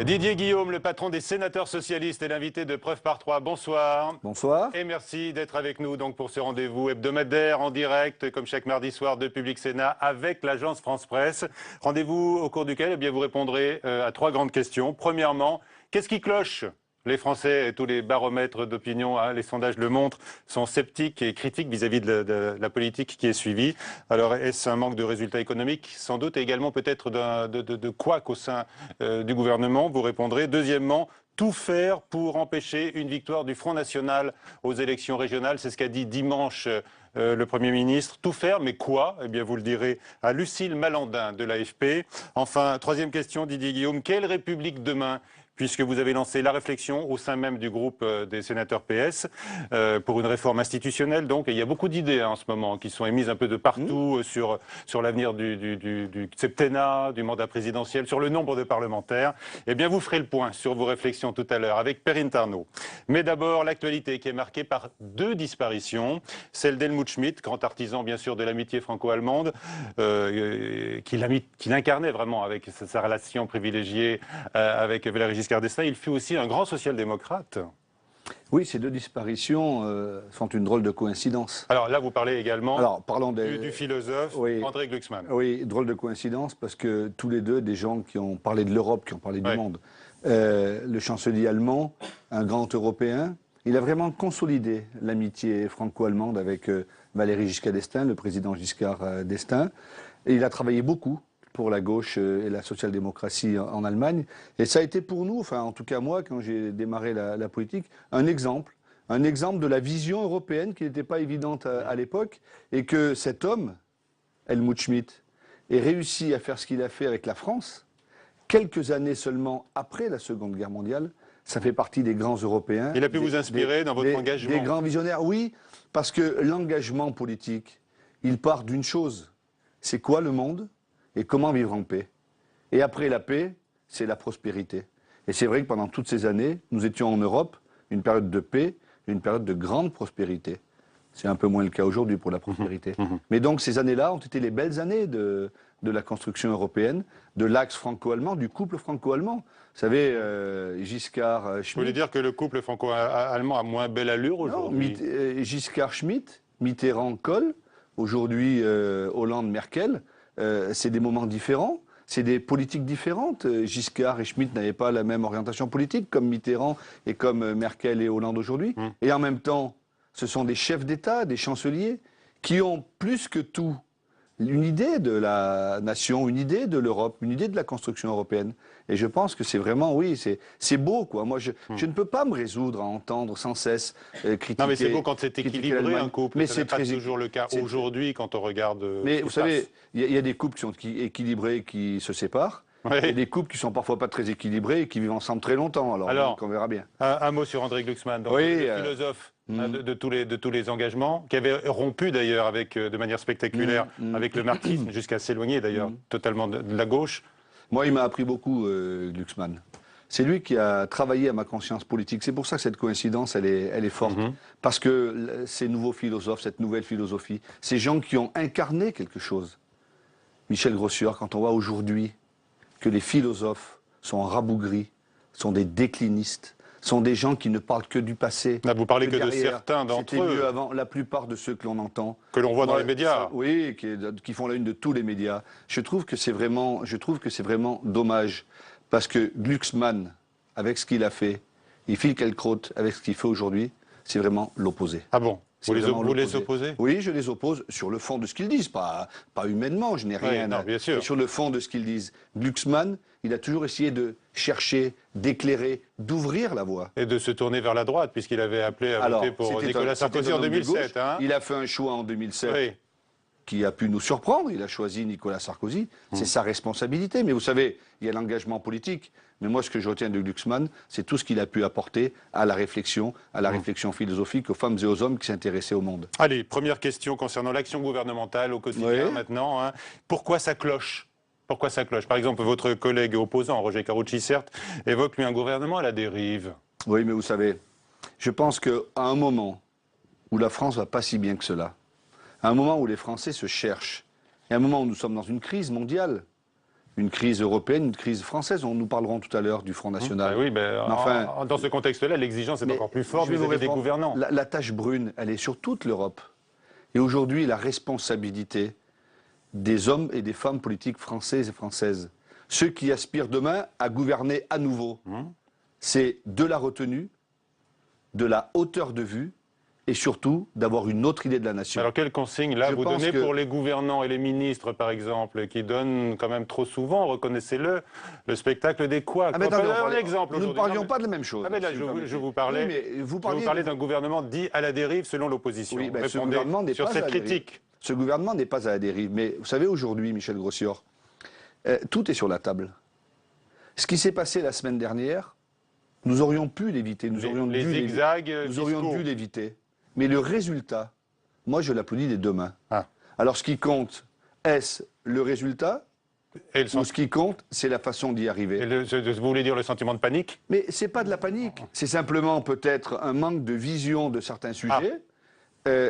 Didier Guillaume, le patron des sénateurs socialistes et l'invité de Preuve par 3. Bonsoir. Bonsoir. Et merci d'être avec nous donc pour ce rendez-vous hebdomadaire en direct, comme chaque mardi soir de Public Sénat avec l'agence France Presse. Rendez-vous au cours duquel vous répondrez à trois grandes questions. Premièrement, qu'est-ce qui cloche ? Les Français et tous les baromètres d'opinion, les sondages le montrent, sont sceptiques et critiques vis-à-vis de la politique qui est suivie. Alors, est-ce un manque de résultats économiques? Sans doute, et également peut-être de couac au sein du gouvernement. Vous répondrez. Deuxièmement, tout faire pour empêcher une victoire du Front National aux élections régionales. C'est ce qu'a dit dimanche le Premier ministre. Tout faire, mais quoi? Eh bien, vous le direz à Lucille Malandin de l'AFP. Enfin, troisième question, Didier Guillaume. Quelle République demain? Puisque vous avez lancé la réflexion au sein même du groupe des sénateurs PS pour une réforme institutionnelle. Donc, et il y a beaucoup d'idées en ce moment qui sont émises un peu de partout sur l'avenir du septennat, du mandat présidentiel, sur le nombre de parlementaires. Eh bien, vous ferez le point sur vos réflexions tout à l'heure avec Perrine Tarnaud. Mais d'abord, l'actualité qui est marquée par deux disparitions. Celle d'Helmut Schmidt, grand artisan bien sûr de l'amitié franco-allemande, qui l'incarnait vraiment avec sa relation privilégiée avec Valéry Giscard d'Estaing. Il fut aussi un grand social-démocrate. Oui, ces deux disparitions sont une drôle de coïncidence. Alors là, vous parlez également du philosophe André Glucksmann. Oui, drôle de coïncidence parce que tous les deux, des gens qui ont parlé de l'Europe, qui ont parlé du monde. Le chancelier allemand, un grand Européen, il a vraiment consolidé l'amitié franco-allemande avec Valéry Giscard d'Estaing, le président Giscard d'Estaing. Et il a travaillé beaucoup pour la gauche et la social-démocratie en Allemagne. Et ça a été pour nous, enfin en tout cas moi, quand j'ai démarré la politique, un exemple de la vision européenne qui n'était pas évidente à l'époque, et que cet homme, Helmut Schmidt, ait réussi à faire ce qu'il a fait avec la France, quelques années seulement après la Seconde Guerre mondiale. Ça fait partie des grands Européens. Il a pu vous inspirer dans votre engagement. Des grands visionnaires, oui, parce que l'engagement politique, il part d'une chose. C'est quoi le monde ? Et comment vivre en paix. Et après la paix, c'est la prospérité. Et c'est vrai que pendant toutes ces années, nous étions en Europe, une période de paix, une période de grande prospérité. C'est un peu moins le cas aujourd'hui pour la prospérité. Mais donc ces années-là ont été les belles années de la construction européenne, de l'axe franco-allemand, du couple franco-allemand. Vous savez, Giscard, Schmitt... Vous voulez dire que le couple franco-allemand a moins belle allure aujourd'hui? Giscard, Schmitt, Mitterrand, Kohl, aujourd'hui Hollande, Merkel... c'est des moments différents, c'est des politiques différentes. Giscard et Schmitt n'avaient pas la même orientation politique, comme Mitterrand et comme Merkel et Hollande aujourd'hui. Et en même temps, ce sont des chefs d'État, des chanceliers, qui ont plus que tout une idée de la nation, une idée de l'Europe, une idée de la construction européenne. Et je pense que c'est vraiment, oui, c'est beau, quoi. Moi, je ne peux pas me résoudre à entendre sans cesse critiquer. Non, mais c'est beau quand c'est équilibré, un couple. Mais c'est pas toujours le cas aujourd'hui quand on regarde. Mais vous savez, il y a des couples qui sont équilibrés qui se séparent. Oui. Il y a des couples qui sont parfois pas très équilibrés et qui vivent ensemble très longtemps. Alors donc, on verra bien. Un mot sur André Glucksmann, donc, le philosophe de tous les engagements, qui avait rompu d'ailleurs de manière spectaculaire avec le marxisme, jusqu'à s'éloigner d'ailleurs totalement de la gauche. Moi, il m'a appris beaucoup, Glucksmann. C'est lui qui a travaillé à ma conscience politique. C'est pour ça que cette coïncidence, elle est forte. Parce que ces nouveaux philosophes, cette nouvelle philosophie, ces gens qui ont incarné quelque chose. Michel Grossier, quand on voit aujourd'hui que les philosophes sont rabougris, sont des déclinistes, sont des gens qui ne parlent que du passé. Là, vous parlez que de certains d'entre eux. C'était mieux avant, la plupart de ceux que l'on entend. Que l'on voit dans les médias. Oui, qui font la une de tous les médias. Je trouve que c'est vraiment dommage. Parce que Glucksmann, avec ce qu'il a fait, et Finkielkraut, avec ce qu'il fait aujourd'hui, c'est vraiment l'opposé. Ah bon? Vous les opposez? Oui, je les oppose sur le fond de ce qu'ils disent, pas humainement, je n'ai rien à... bien sûr. Mais sur le fond de ce qu'ils disent. Glucksmann, il a toujours essayé de chercher, d'éclairer, d'ouvrir la voie. Et de se tourner vers la droite, puisqu'il avait appelé à voter pour Nicolas Sarkozy en 2007. Il a fait un choix en 2007 qui a pu nous surprendre. Il a choisi Nicolas Sarkozy. C'est sa responsabilité. Mais vous savez, il y a l'engagement politique. Mais moi, ce que je retiens de Glucksmann, c'est tout ce qu'il a pu apporter à la réflexion philosophique, aux femmes et aux hommes qui s'intéressaient au monde. Allez, première question concernant l'action gouvernementale au quotidien maintenant. Pourquoi ça cloche? Pourquoi ça cloche? Par exemple, votre collègue opposant, Roger Karoutchi, certes, évoque lui un gouvernement à la dérive. Oui, mais vous savez, je pense qu'à un moment où la France va pas si bien que cela, à un moment où les Français se cherchent, et à un moment où nous sommes dans une crise mondiale, une crise européenne, une crise française. Nous parlerons tout à l'heure du Front National. Oui, enfin, dans ce contexte-là, l'exigence est encore plus forte vis-à-vis des gouvernants. La tache brune, elle est sur toute l'Europe. Et aujourd'hui, la responsabilité des hommes et des femmes politiques françaises et françaises, ceux qui aspirent demain à gouverner à nouveau, c'est de la retenue, de la hauteur de vue, et surtout d'avoir une autre idée de la nation. Alors quelles consignes là vous donnez pour les gouvernants et les ministres, par exemple, qui donnent quand même trop souvent, reconnaissez-le, le spectacle des couacs. Nous ne parlions pas de la même chose. Là, je vous parlais d'un gouvernement dit à la dérive selon l'opposition. Oui, ce gouvernement n'est pas sur cette critique. Ce gouvernement n'est pas à la dérive. Mais vous savez, aujourd'hui, Michel Grossior, tout est sur la table. Ce qui s'est passé la semaine dernière, nous aurions pu l'éviter. Nous aurions dû l'éviter. Mais le résultat, moi je l'applaudis dès demain. Alors ce qui compte, est-ce le résultat ou ce qui compte, c'est la façon d'y arriver. Vous voulez dire le sentiment de panique? Mais ce n'est pas de la panique, c'est simplement peut-être un manque de vision de certains sujets,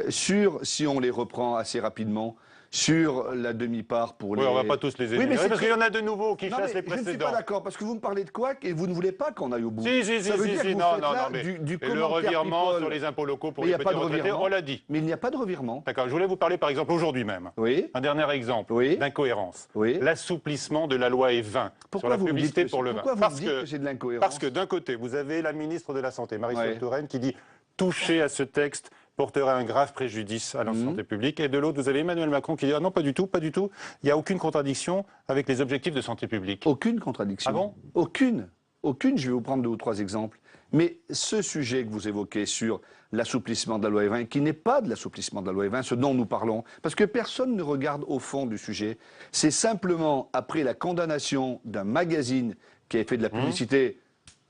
si on les reprend assez rapidement, sur la demi-part pour les... Oui, on ne va pas tous les énumérer, parce qu'il y en a de nouveaux qui chassent les précédents. Je ne suis pas d'accord, parce que vous me parlez de couac et vous ne voulez pas qu'on aille au bout. Si, le revirement sur les impôts locaux pour les petits retraités, on l'a dit. Mais il n'y a pas de revirement. D'accord, je voulais vous parler par exemple aujourd'hui même, un dernier exemple d'incohérence, l'assouplissement de la loi E20 sur la publicité pour le vin. Pourquoi vous dites que c'est de l'incohérence? Parce que d'un côté, vous avez la ministre de la Santé, Marisol Touraine, qui dit « toucher à ce texte porterait un grave préjudice à la santé publique ». Et de l'autre, vous avez Emmanuel Macron qui dit « ah non, pas du tout, pas du tout, il n'y a aucune contradiction avec les objectifs de santé publique ». Aucune contradiction. Ah bon? Aucune. Aucune, je vais vous prendre 2 ou 3 exemples. Mais ce sujet que vous évoquez sur l'assouplissement de la loi E20, qui n'est pas de l'assouplissement de la loi E20, ce dont nous parlons, parce que personne ne regarde au fond du sujet, c'est simplement après la condamnation d'un magazine qui avait fait de la publicité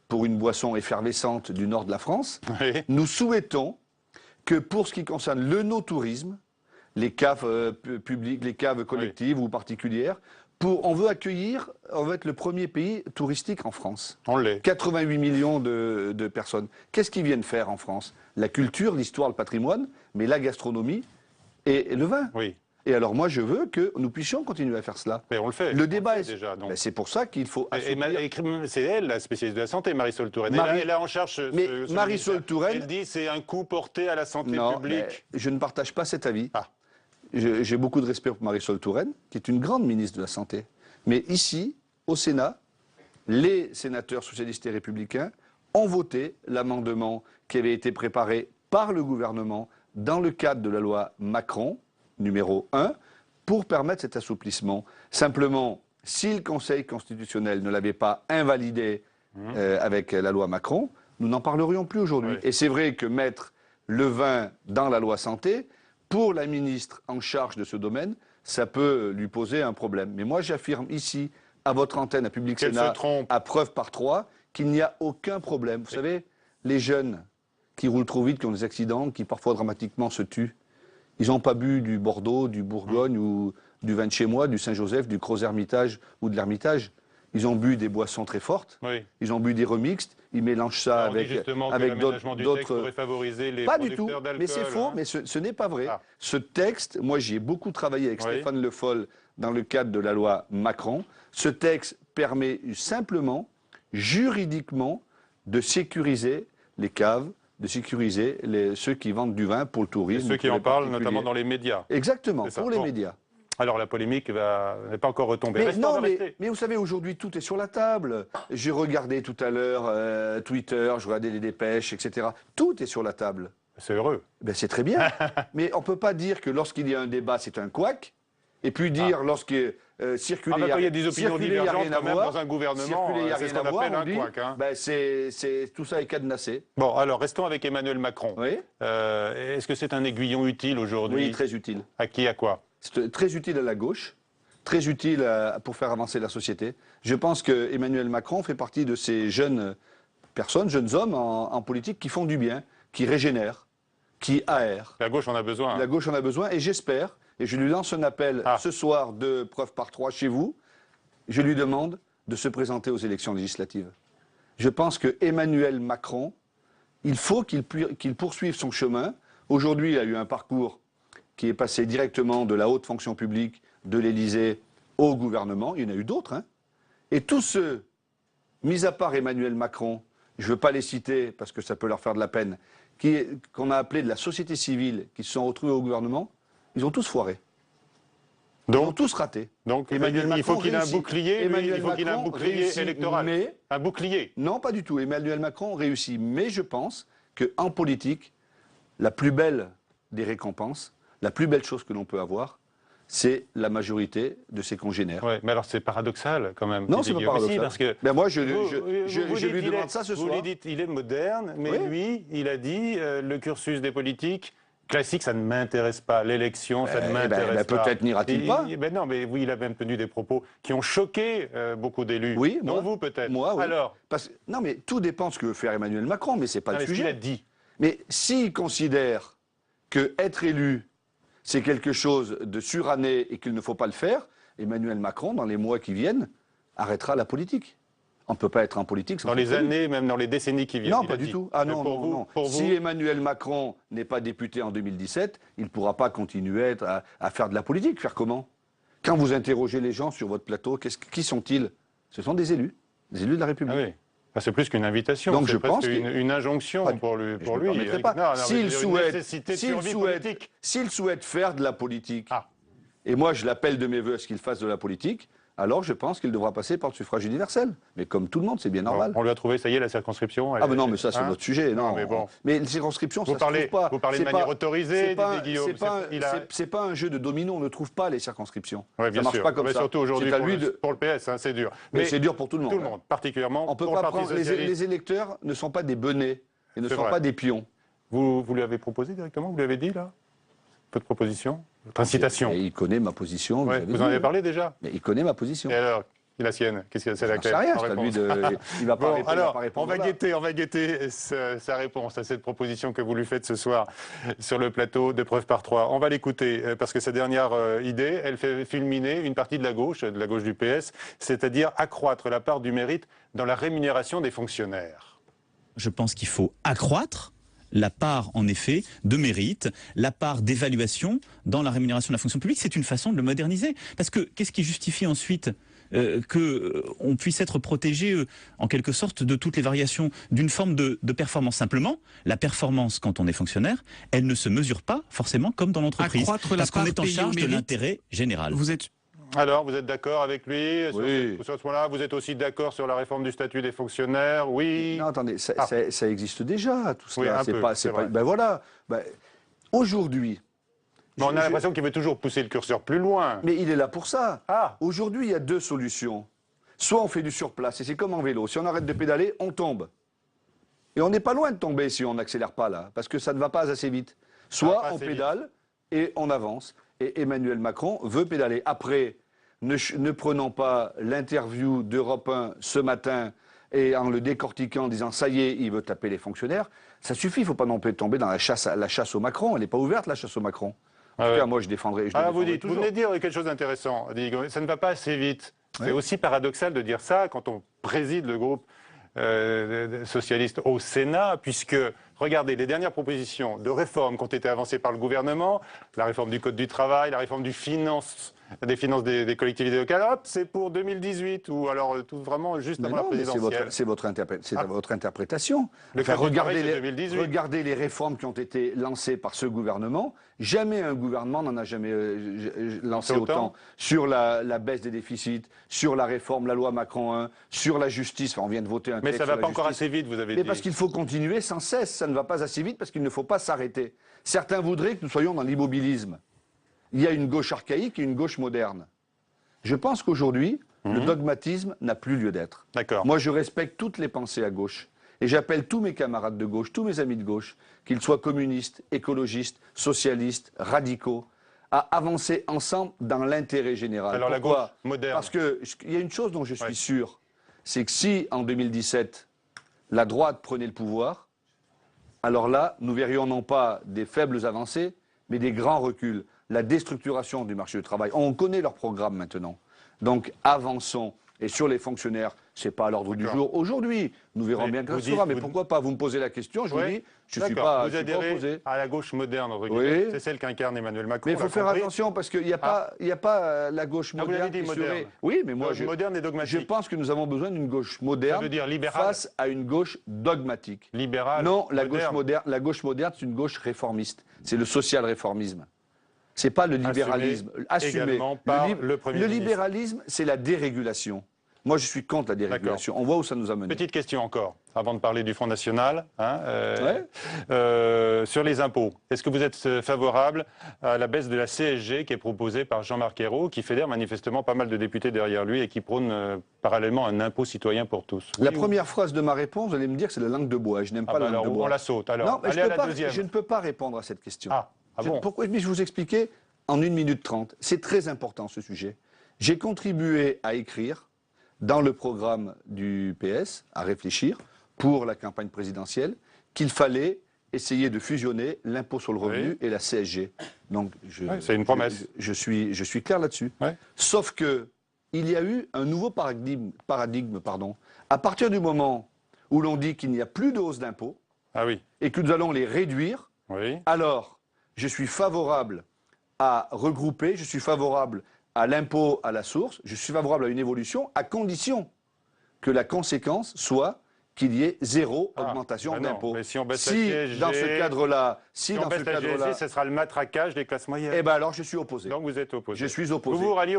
pour une boisson effervescente du nord de la France, nous souhaitons que pour ce qui concerne le no-tourisme, les caves publiques, les caves collectives ou particulières, on veut être le premier pays touristique en France. On l'est. 88 millions de personnes. Qu'est-ce qu'ils viennent faire en France? La culture, l'histoire, le patrimoine, mais la gastronomie et le vin. Oui. Et alors moi je veux que nous puissions continuer à faire cela. Mais on le fait. Le débat est déjà. C'est pour ça qu'il faut c'est elle, la spécialiste de la santé, Marisol Touraine. Elle est en charge. Marisol Touraine, elle dit c'est un coup porté à la santé publique. Je ne partage pas cet avis. J'ai beaucoup de respect pour Marisol Touraine, qui est une grande ministre de la Santé. Mais ici, au Sénat, les sénateurs socialistes et républicains ont voté l'amendement qui avait été préparé par le gouvernement dans le cadre de la loi Macron, numéro 1, pour permettre cet assouplissement. Simplement, si le Conseil constitutionnel ne l'avait pas invalidé avec la loi Macron, nous n'en parlerions plus aujourd'hui. Et c'est vrai que mettre le vin dans la loi santé, pour la ministre en charge de ce domaine, ça peut lui poser un problème. Mais moi, j'affirme ici, à votre antenne, à Public Sénat, à preuve par 3, qu'il n'y a aucun problème. Vous savez, les jeunes qui roulent trop vite, qui ont des accidents, qui parfois dramatiquement se tuent, ils n'ont pas bu du Bordeaux, du Bourgogne ou du vin de chez moi, du Saint-Joseph, du Gros-Hermitage ou de l'Hermitage. Ils ont bu des boissons très fortes, ils ont bu des remixtes, ils mélangent ça avec d'autres... pourrait favoriser les pas du tout, d'alcool, mais c'est faux, mais ce n'est pas vrai. Ce texte, moi j'y ai beaucoup travaillé avec Stéphane Le Foll dans le cadre de la loi Macron. Ce texte permet simplement, juridiquement, de sécuriser les caves, de sécuriser ceux qui vendent du vin pour le tourisme. Et ceux qui en parlent, notamment dans les médias. Exactement, pour les médias. Alors la polémique n'est pas encore retombée. Mais vous savez, aujourd'hui, tout est sur la table. J'ai regardé tout à l'heure Twitter, je regardais les dépêches, etc. Tout est sur la table. C'est heureux. Ben, c'est très bien. Mais on ne peut pas dire que lorsqu'il y a un débat, c'est un couac, et puis dire lorsque circuler, il y a des opinions divergentes quand même dans un gouvernement, c'est ce qu'on appelle un couac. Tout ça est cadenassé. Bon, alors restons avec Emmanuel Macron. Oui. Est-ce que c'est un aiguillon utile aujourd'hui? Oui, très utile. À qui, à quoi? C'est très utile à la gauche, très utile pour faire avancer la société. Je pense que Emmanuel Macron fait partie de ces jeunes personnes, jeunes hommes en politique qui font du bien, qui régénèrent, qui aèrent. La gauche en a besoin. La gauche en a besoin et j'espère, et je lui lance un appel ce soir de preuve par 3 chez vous, je lui demande de se présenter aux élections législatives. Je pense que Emmanuel Macron, il faut qu'il poursuive son chemin. Aujourd'hui, il a eu un parcours qui est passé directement de la haute fonction publique, de l'Élysée, au gouvernement, il y en a eu d'autres, hein, et tous ceux, mis à part Emmanuel Macron, je ne veux pas les citer parce que ça peut leur faire de la peine, qu'on a appelé de la société civile, qui se sont retrouvés au gouvernement, ils ont tous foiré. Ils ont tous raté. Donc il faut qu'il ait un bouclier, il faut qu'il ait un bouclier électoral. Mais, un bouclier. Non, pas du tout. Emmanuel Macron réussit. Mais je pense qu'en politique, la plus belle des récompenses, la plus belle chose que l'on peut avoir, c'est la majorité de ses congénères. Ouais, mais alors c'est paradoxal quand même. Non, c'est pas paradoxal. Parce que ben moi, je lui demande ça ce soir. Vous lui dites, il est moderne, mais lui, il a dit, le cursus des politiques classique, ça ne m'intéresse pas. L'élection, ça ne m'intéresse pas. Peut-être n'ira-t-il pas. Non, mais oui, il a même tenu des propos qui ont choqué beaucoup d'élus. Oui, dont vous peut-être. Moi, oui. Alors, non, mais tout dépend de ce que veut faire Emmanuel Macron, mais c'est pas le sujet. Ce qu'il a dit. Mais s'il considère que être élu, c'est quelque chose de suranné et qu'il ne faut pas le faire, Emmanuel Macron, dans les mois qui viennent, arrêtera la politique. On ne peut pas être en politique sans... Dans les années, même dans les décennies qui viennent. Non, pas du tout. Ah non, non. Si Emmanuel Macron n'est pas député en 2017, il ne pourra pas continuer à faire de la politique. Faire comment? Quand vous interrogez les gens sur votre plateau, qui sont-ils? Ce sont des élus de la République. Ah oui. C'est plus qu'une invitation, donc je pense une injonction pour lui. S'il souhaite faire de la politique, et moi je l'appelle de mes voeux à ce qu'il fasse de la politique, alors je pense qu'il devra passer par le suffrage universel. Mais comme tout le monde, c'est bien normal. On lui a trouvé, ça y est, la circonscription. Ah mais non, mais ça c'est notre sujet. Non, mais les circonscriptions, ça se trouve pas. Vous parlez de manière autorisée, Guillaume. C'est pas un jeu de domino, on ne trouve pas les circonscriptions. Ouais, ça marche pas comme ça. Surtout aujourd'hui pour le PS, c'est dur. Mais c'est dur pour tout le monde. Tout le monde, particulièrement on peut pas prendre les électeurs ne sont pas des benets, ils ne sont pas des pions. Vous lui avez proposé directement, vous lui avez dit là? Votre proposition? Votre incitation? Et il connaît ma position. Vous en avez parlé déjà? Mais il connaît ma position. Et alors, la sienne? Qu'est-ce que c'est laquelle? Je sais rien, c'est à lui de... Il va pas on va guetter sa réponse à cette proposition que vous lui faites ce soir sur le plateau de Preuve par 3. On va l'écouter parce que sa dernière idée, elle fait fulminer une partie de la gauche du PS, c'est-à-dire accroître la part du mérite dans la rémunération des fonctionnaires. Je pense qu'il faut accroître la part, en effet, de mérite, la part d'évaluation dans la rémunération de la fonction publique. C'est une façon de le moderniser. Parce que qu'est-ce qui justifie ensuite qu'on puisse être protégé, en quelque sorte, de toutes les variations d'une forme de performance? Simplement, la performance, quand on est fonctionnaire, elle ne se mesure pas forcément comme dans l'entreprise. Parce qu'on est en charge de l'intérêt général. Alors, vous êtes d'accord avec lui sur ce point-là? Vous êtes aussi d'accord sur la réforme du statut des fonctionnaires? Oui. Non, attendez, ça existe déjà, tout cela. Oui, ben voilà. Aujourd'hui... on a l'impression qu'il veut toujours pousser le curseur plus loin. Mais il est là pour ça. Aujourd'hui, il y a deux solutions. Soit on fait du surplace, et c'est comme en vélo. Si on arrête de pédaler, on tombe. Et on n'est pas loin de tomber si on n'accélère pas là, parce que ça ne va pas assez vite. Soit on pédale et on avance. Et Emmanuel Macron veut pédaler. Après... Ne prenant pas l'interview d'Europe 1 ce matin et en le décortiquant en disant ça y est, il veut taper les fonctionnaires, ça suffit, il ne faut pas non plus tomber dans la chasse au Macron. Elle n'est pas ouverte, la chasse au Macron. En tout cas, moi, je défendrai. Vous venez de dire quelque chose d'intéressant. Ça ne va pas assez vite. C'est aussi paradoxal de dire ça quand on préside le groupe socialiste au Sénat, puisque, regardez, les dernières propositions de réforme qui ont été avancées par le gouvernement, la réforme du Code du travail, la réforme des finances des collectivités locales, hop, c'est pour 2018, ou alors tout vraiment juste avant la présidentielle. C'est votre interprétation. Regardez les réformes qui ont été lancées par ce gouvernement. Jamais un gouvernement n'en a jamais lancé autant. Sur la baisse des déficits, sur la réforme, la loi Macron 1, sur la justice. Enfin, on vient de voter un texte. Mais ça ne va pas encore assez vite, vous avez dit. Mais parce qu'il faut continuer sans cesse. Ça ne va pas assez vite parce qu'il ne faut pas s'arrêter. Certains voudraient que nous soyons dans l'immobilisme. Il y a une gauche archaïque et une gauche moderne. Je pense qu'aujourd'hui, le dogmatisme n'a plus lieu d'être. Moi, je respecte toutes les pensées à gauche. Et j'appelle tous mes camarades de gauche, tous mes amis de gauche, qu'ils soient communistes, écologistes, socialistes, radicaux, à avancer ensemble dans l'intérêt général. Alors pourquoi? La gauche moderne. Parce qu'il y a une chose dont je suis sûr, c'est que si, en 2017, la droite prenait le pouvoir, alors là, nous verrions non pas des faibles avancées, mais des grands reculs. La déstructuration du marché du travail. On connaît leur programme maintenant. Donc avançons. Et sur les fonctionnaires, c'est pas à l'ordre du jour aujourd'hui. Nous verrons bien quand ce sera. Mais pourquoi pas? Vous me posez la question, je vous dis, je ne suis pas opposé. À la gauche moderne, entre guillemets. C'est celle qu'incarne Emmanuel Macron. Mais il faut faire attention parce qu'il n'y a pas la gauche moderne. Vous l'avez dit, moderne. Oui, mais moi, moderne et dogmatique. Je pense que nous avons besoin d'une gauche moderne. Ça veut dire libérale. Face à une gauche dogmatique. Libérale. Non, la gauche moderne, c'est une gauche réformiste. C'est le social-réformisme. C'est pas le libéralisme. Assumé. Par le Premier ministre. Le libéralisme, c'est la dérégulation. Moi, je suis contre la dérégulation. On voit où ça nous a mené. Petite question encore, avant de parler du Front National. Sur les impôts, est-ce que vous êtes favorable à la baisse de la CSG qui est proposée par Jean-Marc Ayrault, qui fédère manifestement pas mal de députés derrière lui et qui prône parallèlement un impôt citoyen pour tous? La première phrase de ma réponse, vous allez me dire que c'est la langue de bois. Je n'aime pas la langue de bois. On la saute. Alors, non, allez à la deuxième. Je ne peux pas répondre à cette question. Bon. Pourquoi? Mais je vais vous expliquer en 1 minute 30. C'est très important ce sujet. J'ai contribué à écrire dans le programme du PS, à réfléchir, pour la campagne présidentielle, qu'il fallait essayer de fusionner l'impôt sur le revenu et la CSG. Donc, c'est une promesse. Je suis clair là-dessus. Sauf que il y a eu un nouveau paradigme, à partir du moment où l'on dit qu'il n'y a plus de hausse d'impôts et que nous allons les réduire, alors je suis favorable à regrouper, je suis favorable à l'impôt à la source, je suis favorable à une évolution, à condition que la conséquence soit qu'il y ait zéro augmentation d'impôt. Mais si on baisse la CSG, dans ce cadre-là, ce sera le matraquage des classes moyennes. Eh bien alors je suis opposé. Donc vous êtes opposé. Je suis opposé. Vous vous ralliez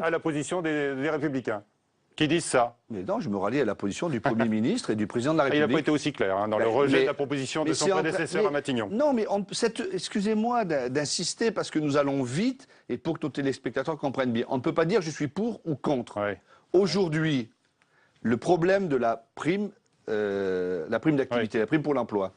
à la position des Républicains qui disent ça. Mais non, je me rallie à la position du Premier ministre et du Président de la République. Il n'a pas été aussi clair dans le rejet de la proposition de son prédécesseur à Matignon. Non, mais excusez-moi d'insister parce que nous allons vite et pour que nos téléspectateurs comprennent bien. On ne peut pas dire je suis pour ou contre. Aujourd'hui, le problème de la prime d'activité, la prime pour l'emploi,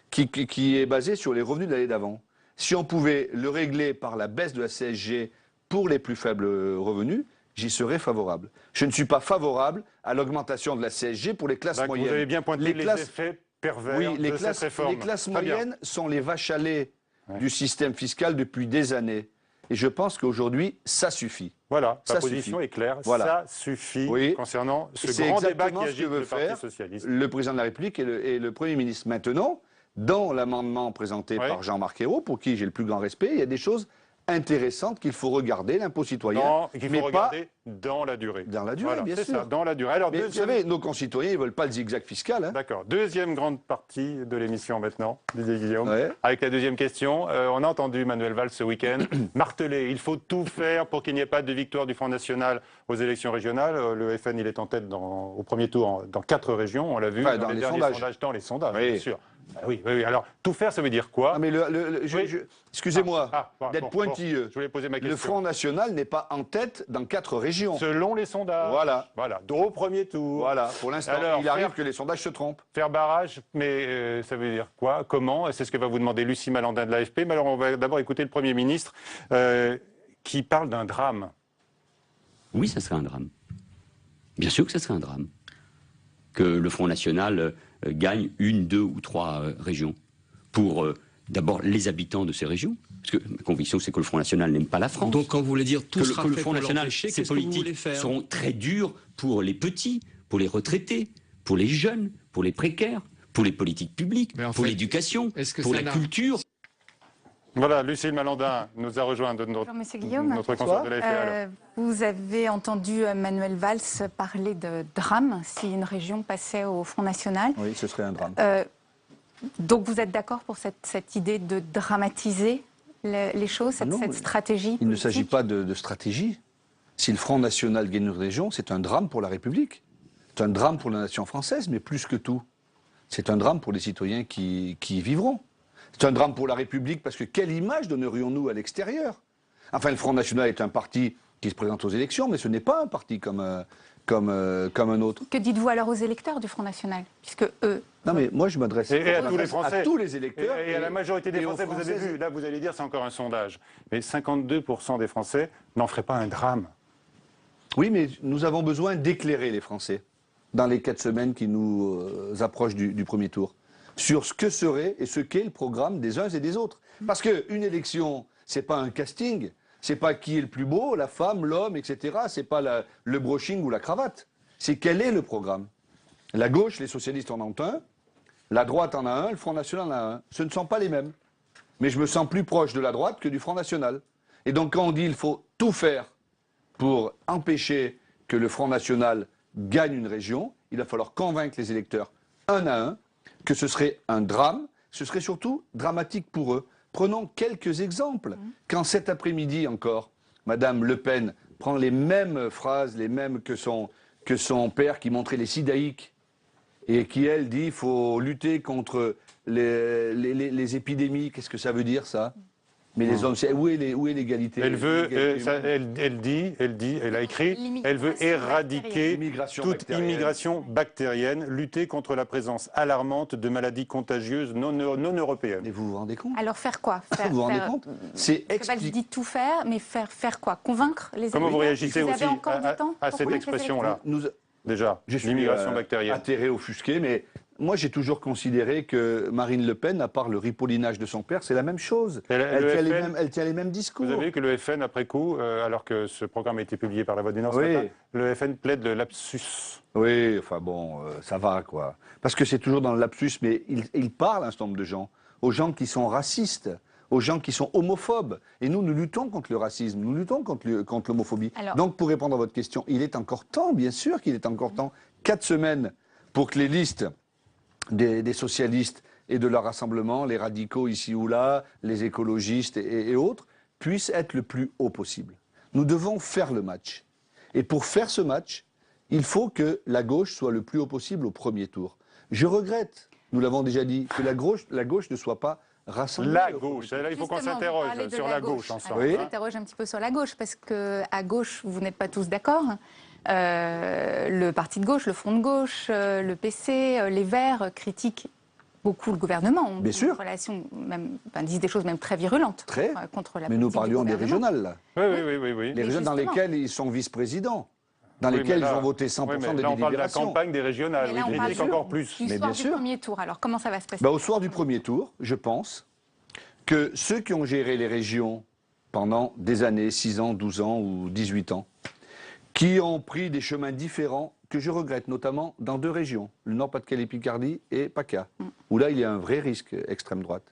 qui est basée sur les revenus de l'année d'avant, si on pouvait le régler par la baisse de la CSG pour les plus faibles revenus, j'y serais favorable. Je ne suis pas favorable à l'augmentation de la CSG pour les classes moyennes. Vous avez bien pointé les effets pervers de cette réforme. Les classes moyennes sont les vaches à lait du système fiscal depuis des années. Et je pense qu'aujourd'hui, ça suffit. Voilà, la position est claire. Ça suffit concernant ce grand débat qui agite le Parti socialiste. Le président de la République et le Premier ministre. Maintenant, dans l'amendement présenté par Jean-Marc Ayrault, pour qui j'ai le plus grand respect, il y a des choses intéressantes qu'il faut regarder, l'impôt citoyen. Qu'il faut regarder dans la durée. Dans la durée, bien sûr. Ça, dans la durée. Alors, mais vous savez, nos concitoyens, ils ne veulent pas le zigzag fiscal. D'accord. Deuxième grande partie de l'émission maintenant, Didier Guillaume. Avec la deuxième question. On a entendu Manuel Valls ce week-end marteler. Il faut tout faire pour qu'il n'y ait pas de victoire du Front National aux élections régionales. Le FN, il est en tête au premier tour dans 4 résions. On l'a vu dans les derniers sondages. Dans les sondages, bien sûr. Oui. Alors, tout faire, ça veut dire quoi? Mais excusez-moi d'être pointilleux. Je voulais poser ma question. Le Front National n'est pas en tête dans 4 régions. Selon les sondages. Voilà. Au premier tour. Voilà. Pour l'instant, il arrive que les sondages se trompent. Faire barrage, mais ça veut dire quoi? Comment? C'est ce que va vous demander Lucie Malandin de l'AFP. Mais alors, on va d'abord écouter le Premier ministre qui parle d'un drame. Oui, ça serait un drame. Bien sûr que ça serait un drame. Que le Front National gagne 1, 2 ou 3 régions. Pour d'abord les habitants de ces régions. Parce que ma conviction, c'est que le Front National n'aime pas la France. Donc quand vous voulez dire tout sera que le fait Front pour National, l'empêcher, ces qu'est-ce que vous voulez politiques faire? seront très dures pour les petits, pour les retraités, pour les jeunes, pour les précaires, pour les politiques publiques, pour l'éducation, pour la culture. Voilà, Lucille Malandin nous a rejoint de notre consoeur de l'AFP. Vous avez entendu Manuel Valls parler de drame si une région passait au Front National. Oui, ce serait un drame. Donc vous êtes d'accord pour cette idée de dramatiser les choses, cette stratégie politique? Il ne s'agit pas de stratégie. Si le Front National gagne une région, c'est un drame pour la République. C'est un drame pour la nation française, mais plus que tout, c'est un drame pour les citoyens qui y vivront. C'est un drame pour la République parce que quelle image donnerions-nous à l'extérieur? Enfin, le Front National est un parti qui se présente aux élections, mais ce n'est pas un parti comme un autre. Que dites-vous alors aux électeurs du Front National? Puisque eux... Non, mais moi, je m'adresse à tous les Français. À tous les électeurs. Et à la majorité des Français, vous avez vu, là, vous allez dire, c'est encore un sondage. Mais 52% des Français n'en feraient pas un drame. Oui, mais nous avons besoin d'éclairer les Français dans les 4 semaines qui nous approchent du premier tour, sur ce que serait et ce qu'est le programme des uns et des autres. Parce qu'une élection, ce n'est pas un casting, C'est pas qui est le plus beau, la femme, l'homme, etc. C'est pas le brushing ou la cravate. C'est quel est le programme. La gauche, les socialistes en ont un, la droite en a un, le Front National en a un. Ce ne sont pas les mêmes. Mais je me sens plus proche de la droite que du Front National. Et donc quand on dit qu'il faut tout faire pour empêcher que le Front National gagne une région, il va falloir convaincre les électeurs un à un que ce serait un drame, ce serait surtout dramatique pour eux. Prenons quelques exemples. Quand cet après-midi encore, Madame Le Pen prend les mêmes phrases, les mêmes que son père qui montrait les sidaïques, et qui, elle, dit qu'il faut lutter contre les épidémies. Qu'est-ce que ça veut dire, ça? Mais les hommes, où est l'égalité? Elle veut, elle a écrit, elle veut éradiquer toute immigration bactérienne, lutter contre la présence alarmante de maladies contagieuses non européennes. Mais vous vous rendez compte? Alors faire quoi? Vous vous rendez compte? C'est Je dis tout faire, mais faire quoi? Convaincre les électeurs? Comment vous réagissez aussi à cette convaincre expression-là? Nous, Déjà, je suis l'immigration bactérienne. atterré, offusqué, mais moi j'ai toujours considéré que Marine Le Pen, à part le ripollinage de son père, c'est la même chose. Elle tient les mêmes discours. Vous avez vu que le FN, après coup, alors que ce programme a été publié par La Voix du Nord ce Oui. matin, le FN plaide le lapsus. Oui, enfin bon, ça va quoi. Parce que c'est toujours dans le lapsus, mais il parle à un certain nombre de gens, aux gens qui sont racistes, aux gens qui sont homophobes. Et nous luttons contre le racisme, nous luttons contre l'homophobie. Donc pour répondre à votre question, il est encore temps, bien sûr qu'il est encore temps, 4 semaines pour que les listes des socialistes et de leur rassemblement, les radicaux ici ou là, les écologistes et autres, puissent être le plus haut possible. Nous devons faire le match. Et pour faire ce match, il faut que la gauche soit le plus haut possible au premier tour. Je regrette, nous l'avons déjà dit, que la gauche ne soit pas rassemblée. La gauche, là il faut qu'on s'interroge sur la gauche ensemble. Oui. On s'interroge un petit peu sur la gauche, parce qu'à gauche, vous n'êtes pas tous d'accord. Le parti de gauche, le Front de gauche, le PC, les Verts critiquent beaucoup le gouvernement. Bien sûr. Relation, disent des choses même très virulentes contre la politique. Mais nous parlions des régionales, là. Oui. Les régionales dans lesquelles ils sont vice-présidents, dans lesquelles ils ont voté 100% des délibérations. Là, on parle de la campagne des régionales, où ils critiquent encore plus. Du soir du premier tour, alors comment ça va se passer? Au soir du premier tour, je pense que ceux qui ont géré les régions pendant des années, 6 ans, 12 ans ou 18 ans, qui ont pris des chemins différents, que je regrette, notamment dans 2 régions, le Nord-Pas-de-Calais-Picardie et PACA, où là il y a un vrai risque extrême droite.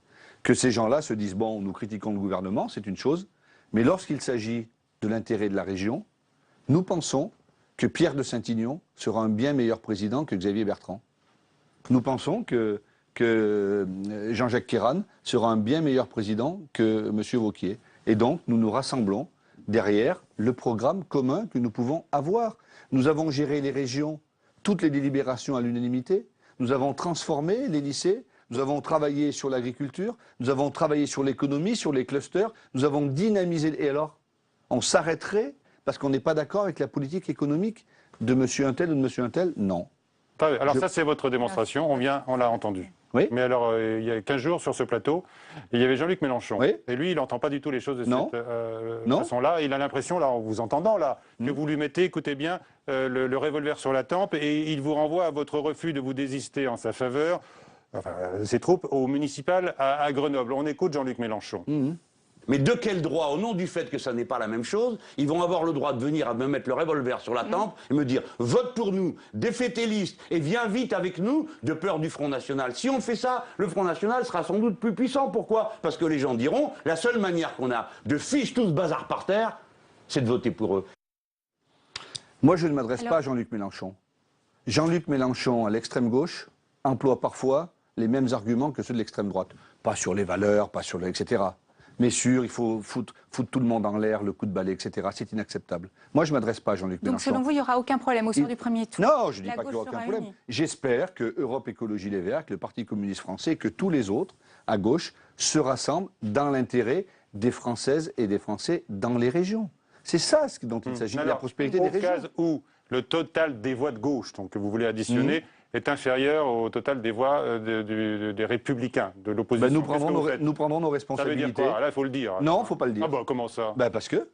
Que ces gens-là se disent, bon, nous critiquons le gouvernement, c'est une chose, mais lorsqu'il s'agit de l'intérêt de la région, nous pensons que Pierre de Saint-Ignon sera un bien meilleur président que Xavier Bertrand. Nous pensons que Jean-Jacques Kéran sera un bien meilleur président que M. Wauquiez. Et donc, nous nous rassemblons derrière le programme commun que nous pouvons avoir. Nous avons géré les régions, toutes les délibérations à l'unanimité. Nous avons transformé les lycées. Nous avons travaillé sur l'agriculture. Nous avons travaillé sur l'économie, sur les clusters. Nous avons dynamisé. Et alors, on s'arrêterait parce qu'on n'est pas d'accord avec la politique économique de M. Untel ou de M. Untel? Non. Alors ça, c'est votre démonstration. On l'a entendu. Oui. Mais alors, il y a 15 jours sur ce plateau, il y avait Jean-Luc Mélenchon. Oui. Et lui, il n'entend pas du tout les choses de Non. cette façon-là. Il a l'impression, là, en vous entendant, là, que vous lui mettez, écoutez bien, le revolver sur la tempe et il vous renvoie à votre refus de vous désister en sa faveur, enfin, ses troupes, au municipal à Grenoble. On écoute Jean-Luc Mélenchon. Mais de quel droit, au nom du fait que ça n'est pas la même chose, ils vont avoir le droit de venir à me mettre le revolver sur la tempe et me dire « vote pour nous, défais tes listes et viens vite avec nous » de peur du Front National. Si on fait ça, le Front National sera sans doute plus puissant. Pourquoi? Parce que les gens diront « la seule manière qu'on a de ficher tout ce bazar par terre, c'est de voter pour eux ». Moi, je ne m'adresse pas à Jean-Luc Mélenchon. Jean-Luc Mélenchon, à l'extrême gauche, emploie parfois les mêmes arguments que ceux de l'extrême droite. Pas sur les valeurs, pas sur etc. Mais sûr, il faut foutre tout le monde en l'air, le coup de balai, etc. C'est inacceptable. Moi, je ne m'adresse pas à Jean-Luc Mélenchon. Donc, selon vous, il n'y aura aucun problème au soir du premier tour? Non, je ne dis pas qu'il n'y aura aucun problème. J'espère que Europe Écologie Les Verts, que le Parti communiste français, que tous les autres, à gauche, se rassemblent dans l'intérêt des Françaises et des Français dans les régions. C'est ça dont il s'agit, la prospérité des régions. Au cas où le total des voix de gauche, donc, que vous voulez additionner, est inférieur au total des voix des Républicains, de l'opposition. Nous prendrons nos responsabilités. Ça veut dire quoi? Là, il faut le dire. Non, il ne faut pas le dire. Ah bah, comment ça? Parce que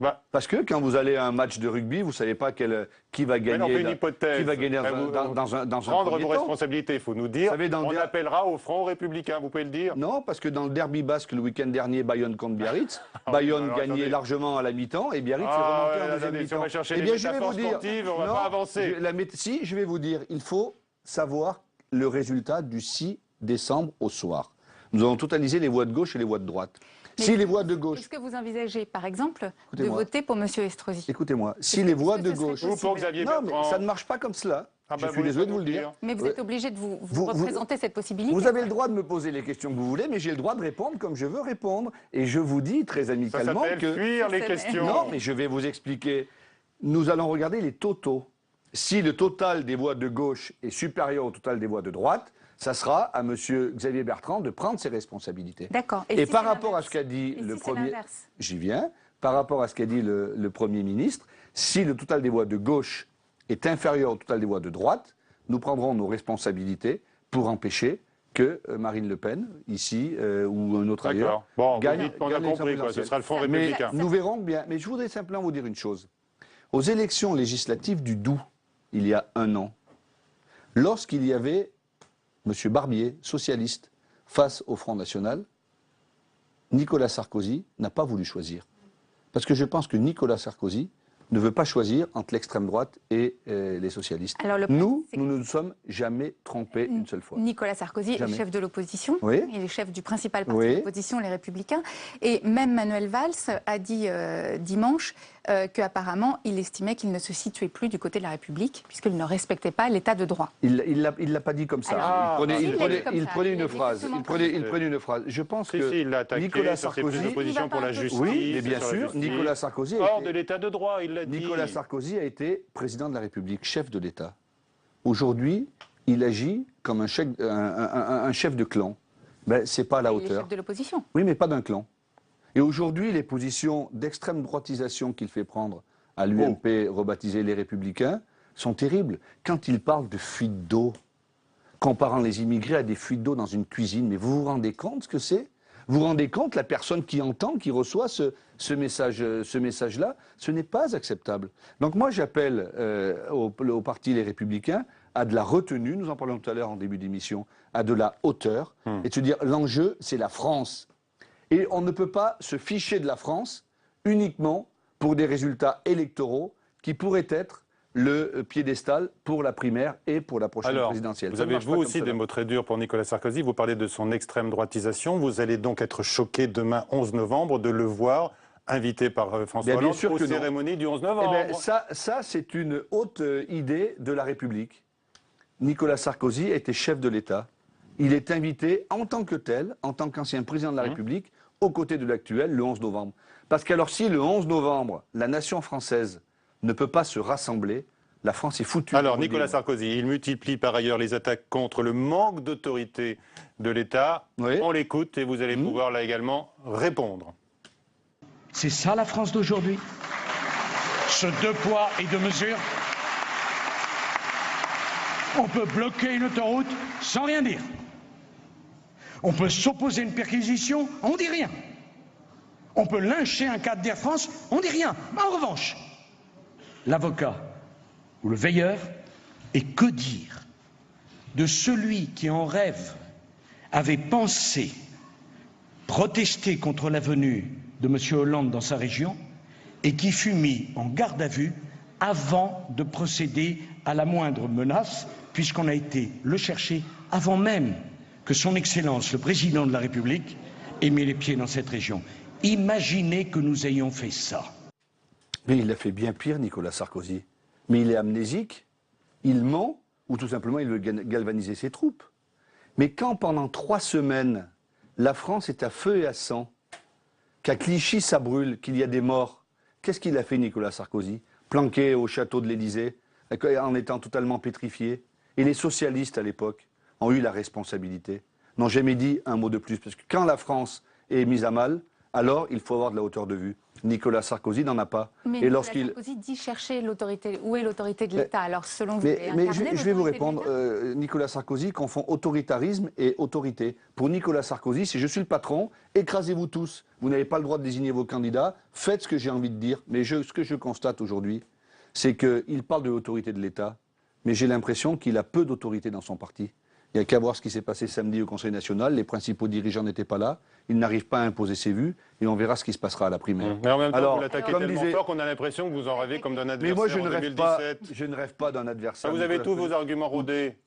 Bah, Parce que quand vous allez à un match de rugby, vous ne savez pas qui va mais non, gagner. une hypothèse. Qui va gagner Vous- dans un Prendre premier vos temps. responsabilités, il faut nous dire. Vous savez, dans On le- appellera au front républicain, vous pouvez le dire. Non, parce que dans le derby basque, le week-end dernier, Bayonne contre Biarritz, oui, Bayonne alors, gagnait attendez. largement à la mi-temps et Biarritz est Ah, remonté ouais, en deuxième attendez, si on mi-temps. va chercher Eh les bien, je vais métaphores vous dire. sportives, on va pas avancer. Si, je vais vous dire, il faut savoir le résultat du 6 décembre au soir. Nous avons totalisé les voix de gauche et les voix de droite. Mais Si les voix de gauche, Est-ce que vous envisagez, par exemple, de Écoutez-moi. voter pour M. Estrosi? écoutez-moi, si les voix que de ce serait gauche... Ou pour Xavier Non, mais Bertrand. ça ne marche pas comme cela. Ah Je bah, suis vous désolé de laissez vous le nous dire. Mais vous Ouais. êtes obligé de vous Vous- représenter cette possibilité. Vous avez le droit de me poser les questions que vous voulez, mais j'ai le droit de répondre comme je veux répondre. Et je vous dis très Ça amicalement s'appelle que... fuir les Ça questions. Non, mais je vais vous expliquer. Nous allons regarder les totaux. Si le total des voix de gauche est supérieur au total des voix de droite, ça sera à M. Xavier Bertrand de prendre ses responsabilités. D'accord. Et si par c'est rapport à l'inverse ce qu'a dit Et le si c'est Premier... l'inverse J'y viens. Par rapport à ce qu'a dit le Premier ministre, si le total des voix de gauche est inférieur au total des voix de droite, nous prendrons nos responsabilités pour empêcher que Marine Le Pen, ici ou un autre ailleurs, D'accord. Bon, gagne. vous dites, on a gagne l'élection compris, quoi. Ce présidentielle. sera le front Mais républicain. nous verrons bien. Mais je voudrais simplement vous dire une chose. Aux élections législatives du Doubs, il y a un an, lorsqu'il y avait M. Barbier, socialiste, face au Front National, Nicolas Sarkozy n'a pas voulu choisir. Parce que je pense que Nicolas Sarkozy ne veut pas choisir entre l'extrême droite et les socialistes. Alors, le problème, Nous, c'est nous ne nous sommes jamais trompés une seule fois. Nicolas Sarkozy Jamais. est chef de l'opposition, Oui. il est chef du principal parti Oui. de l'opposition, les Républicains, et même Manuel Valls a dit dimanche qu'apparemment il estimait qu'il ne se situait plus du côté de la République puisqu'il ne respectait pas l'état de droit. Il l'a pas dit comme ça. Alors, il si, il l'a dit comme il ça. prenait Il une a dit phrase. exactement Il prenait une phrase. Je pense Si, que si, il l'a attaqué Nicolas sur ses prises Sarkozy. de position Il va pour pas la un peu justice. Oui, mais bien sur la sûr, justice. Nicolas Sarkozy. a Hors été- de l'état de droit, il l'a dit. Nicolas Sarkozy a été président de la République, chef de l'État. Aujourd'hui, il agit comme un chef de clan. Ben, c'est pas à la Il est hauteur. chef de l'opposition. Oui, mais pas d'un clan. Et aujourd'hui, les positions d'extrême droitisation qu'il fait prendre à l'UMP, rebaptisé les Républicains, sont terribles. Quand il parle de fuite d'eau, comparant les immigrés à des fuites d'eau dans une cuisine, mais vous vous rendez compte ce que c'est? Vous vous rendez compte, la personne qui entend, qui reçoit ce message-là, ce n'est pas acceptable. Donc moi, j'appelle au parti Les Républicains à de la retenue, nous en parlons tout à l'heure en début d'émission, à de la hauteur, et de se dire, l'enjeu, c'est la France. Et on ne peut pas se ficher de la France uniquement pour des résultats électoraux qui pourraient être le piédestal pour la primaire et pour la prochaine Alors, présidentielle. vous Ça ne avez marche vous pas comme aussi cela. des mots très durs pour Nicolas Sarkozy. Vous parlez de son extrême droitisation. Vous allez donc être choqué demain 11 novembre de le voir invité par François Bien Hollande sûr aux que non. cérémonies du 11 Eh novembre. ben, ça c'est une haute idée de la République. Nicolas Sarkozy était chef de l'État. Il est invité en tant que tel, en tant qu'ancien président de la République, aux côtés de l'actuel, le 11 novembre. Parce qu'alors si le 11 novembre, la nation française ne peut pas se rassembler, la France est foutue. Alors, pour vous Nicolas dire. Sarkozy, il multiplie par ailleurs les attaques contre le manque d'autorité de l'État. Oui. On l'écoute et vous allez pouvoir là également répondre. C'est ça la France d'aujourd'hui. Ce deux poids et deux mesures. On peut bloquer une autoroute sans rien dire. On peut s'opposer à une perquisition, on dit rien. On peut lyncher un cadre d'Air France, on dit rien. En revanche, l'avocat ou le veilleur, et que dire de celui qui en rêve avait pensé protester contre la venue de M. Hollande dans sa région et qui fut mis en garde à vue avant de procéder à la moindre menace, puisqu'on a été le chercher avant même que son Excellence, le Président de la République, ait mis les pieds dans cette région. Imaginez que nous ayons fait ça. Mais il a fait bien pire, Nicolas Sarkozy. Mais il est amnésique, il ment, ou tout simplement il veut galvaniser ses troupes. Mais quand pendant 3 semaines, la France est à feu et à sang, qu'à Clichy ça brûle, qu'il y a des morts, qu'est-ce qu'il a fait Nicolas Sarkozy? Planqué au château de l'Élysée, en étant totalement pétrifié. Et les socialistes à l'époque ont eu la responsabilité, n'ont jamais dit un mot de plus. Parce que quand la France est mise à mal, alors il faut avoir de la hauteur de vue. Nicolas Sarkozy n'en a pas. Mais Et Nicolas lorsqu'il... Sarkozy dit chercher l'autorité. Où est l'autorité de l'État? Alors, selon vous, Mais je vais vous répondre. Nicolas Sarkozy confond autoritarisme et autorité. Pour Nicolas Sarkozy, si je suis le patron, écrasez-vous tous. Vous n'avez pas le droit de désigner vos candidats. Faites ce que j'ai envie de dire. Mais ce que je constate aujourd'hui, c'est qu'il parle de l'autorité de l'État. Mais j'ai l'impression qu'il a peu d'autorité dans son parti. Il n'y a qu'à voir ce qui s'est passé samedi au Conseil national. Les principaux dirigeants n'étaient pas là. Il n'arrive pas à imposer ses vues. Et on verra ce qui se passera à la primaire. Mais en même temps, Alors, vous l'attaquez comme tellement disait- fort qu'on a l'impression que vous en rêvez comme d'un adversaire Mais moi, je en ne rêve 2017. je ne rêve pas d'un adversaire. Ah, vous avez Nicolas tous Sarkozy. vos arguments rodés.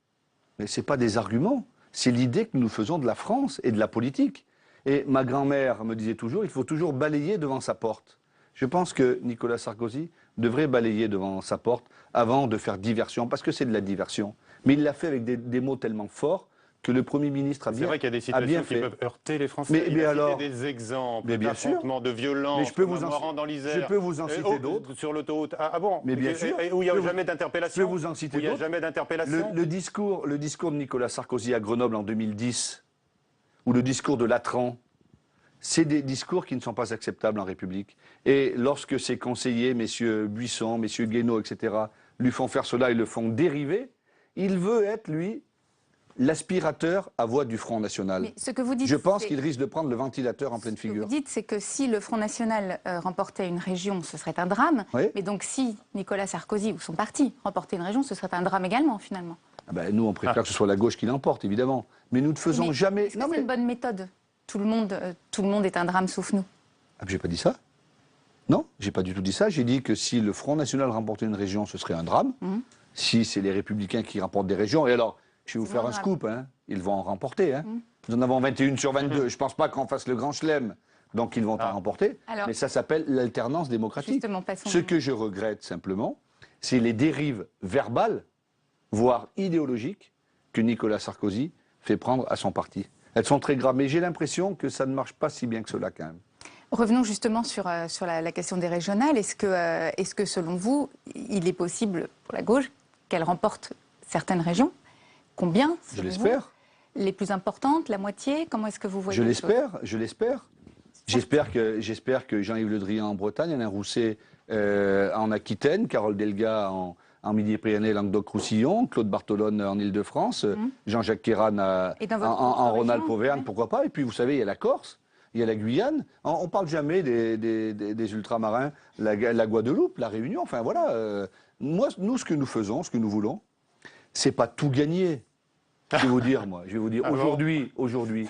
Mais ce n'est pas des arguments. C'est l'idée que nous faisons de la France et de la politique. Et ma grand-mère me disait toujours, il faut toujours balayer devant sa porte. Je pense que Nicolas Sarkozy devrait balayer devant sa porte avant de faire diversion, parce que c'est de la diversion. Mais il l'a fait avec des mots tellement forts que le Premier ministre a bien fait. C'est vrai qu'il y a des situations qui peuvent heurter les Français. Il a cité des exemples d'affrontements, de violences, mais je peux vous dans l'Isère. Je peux vous en citer d'autres. Sur l'autoroute. Ah bon? Mais bien sûr. Et où il n'y a jamais d'interpellation. Je peux vous en citer d'autres. Il n'y a jamais d'interpellation. Le discours de Nicolas Sarkozy à Grenoble en 2010, ou le discours de Latran, c'est des discours qui ne sont pas acceptables en République. Et lorsque ses conseillers, messieurs Buisson, messieurs Guénaud, etc., lui font faire cela et le font dériver, il veut être, lui, l'aspirateur à voix du Front National. Mais ce que vous dites, je pense qu'il risque de prendre le ventilateur en pleine figure. Ce que vous dites, c'est que si le Front National remportait une région, ce serait un drame. Oui. Mais donc si Nicolas Sarkozy ou son parti remportait une région, ce serait un drame également, finalement. Ah ben, nous, on préfère que ce soit la gauche qui l'emporte, évidemment. Mais nous ne faisons jamais... Est-ce que c'est une bonne méthode? Tout le monde est un drame sauf nous. Ah, j'ai pas dit ça. Non, j'ai pas du tout dit ça. J'ai dit que si le Front National remportait une région, ce serait un drame. Si c'est les Républicains qui remportent des régions, et alors, je vais vous faire un scoop, hein, ils vont en remporter. Hein. Nous en avons 21 sur 22. Je pense pas qu'on fasse le grand chelem, donc ils vont en remporter. Alors, mais ça s'appelle l'alternance démocratique. Passons. Ce que je regrette simplement, c'est les dérives verbales, voire idéologiques, que Nicolas Sarkozy fait prendre à son parti. Elles sont très graves, mais j'ai l'impression que ça ne marche pas si bien que cela quand même. Revenons justement sur la question des régionales. Est-ce que, selon vous, il est possible pour la gauche qu'elle remporte certaines régions? Combien? Je l'espère. Les plus importantes, la moitié? Comment est-ce que vous voyez? Je l'espère. J'espère que Jean-Yves Le Drian en Bretagne, Alain Rousset en Aquitaine, Carole Delga en Midi-Pyrénées, Languedoc-Roussillon, Claude Bartolone en Île-de-France, Jean-Jacques Kéran en Rhône-Alpes-Auvergne, pourquoi pas. Et puis vous savez, il y a la Corse, il y a la Guyane. On ne parle jamais des ultramarins, la Guadeloupe, la Réunion. Enfin voilà. Nous, ce que nous faisons, ce que nous voulons, c'est pas tout gagner. Je vais vous dire, aujourd'hui,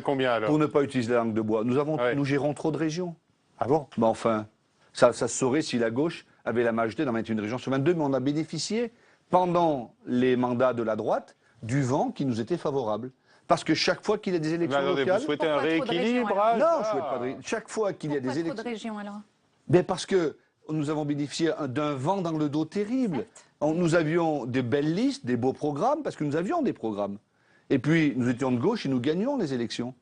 combien alors? Pour ne pas utiliser la langue de bois, nous gérons trop de régions. Ah bon? Ben enfin, ça se saurait si la gauche avait la majorité dans 21 régions sur 22, mais on a bénéficié, pendant les mandats de la droite, du vent qui nous était favorable. Parce que chaque fois qu'il y a des élections locales... Vous souhaitez un rééquilibrage? Non, je ne souhaite pas de rééquilibrage. Chaque fois qu'il y a des élections... Pourquoi trop de régions alors? Ben parce que nous avons bénéficié d'un vent dans le dos terrible. Nous avions de belles listes, des beaux programmes, parce que nous avions des programmes. Et puis, nous étions de gauche et nous gagnions les élections.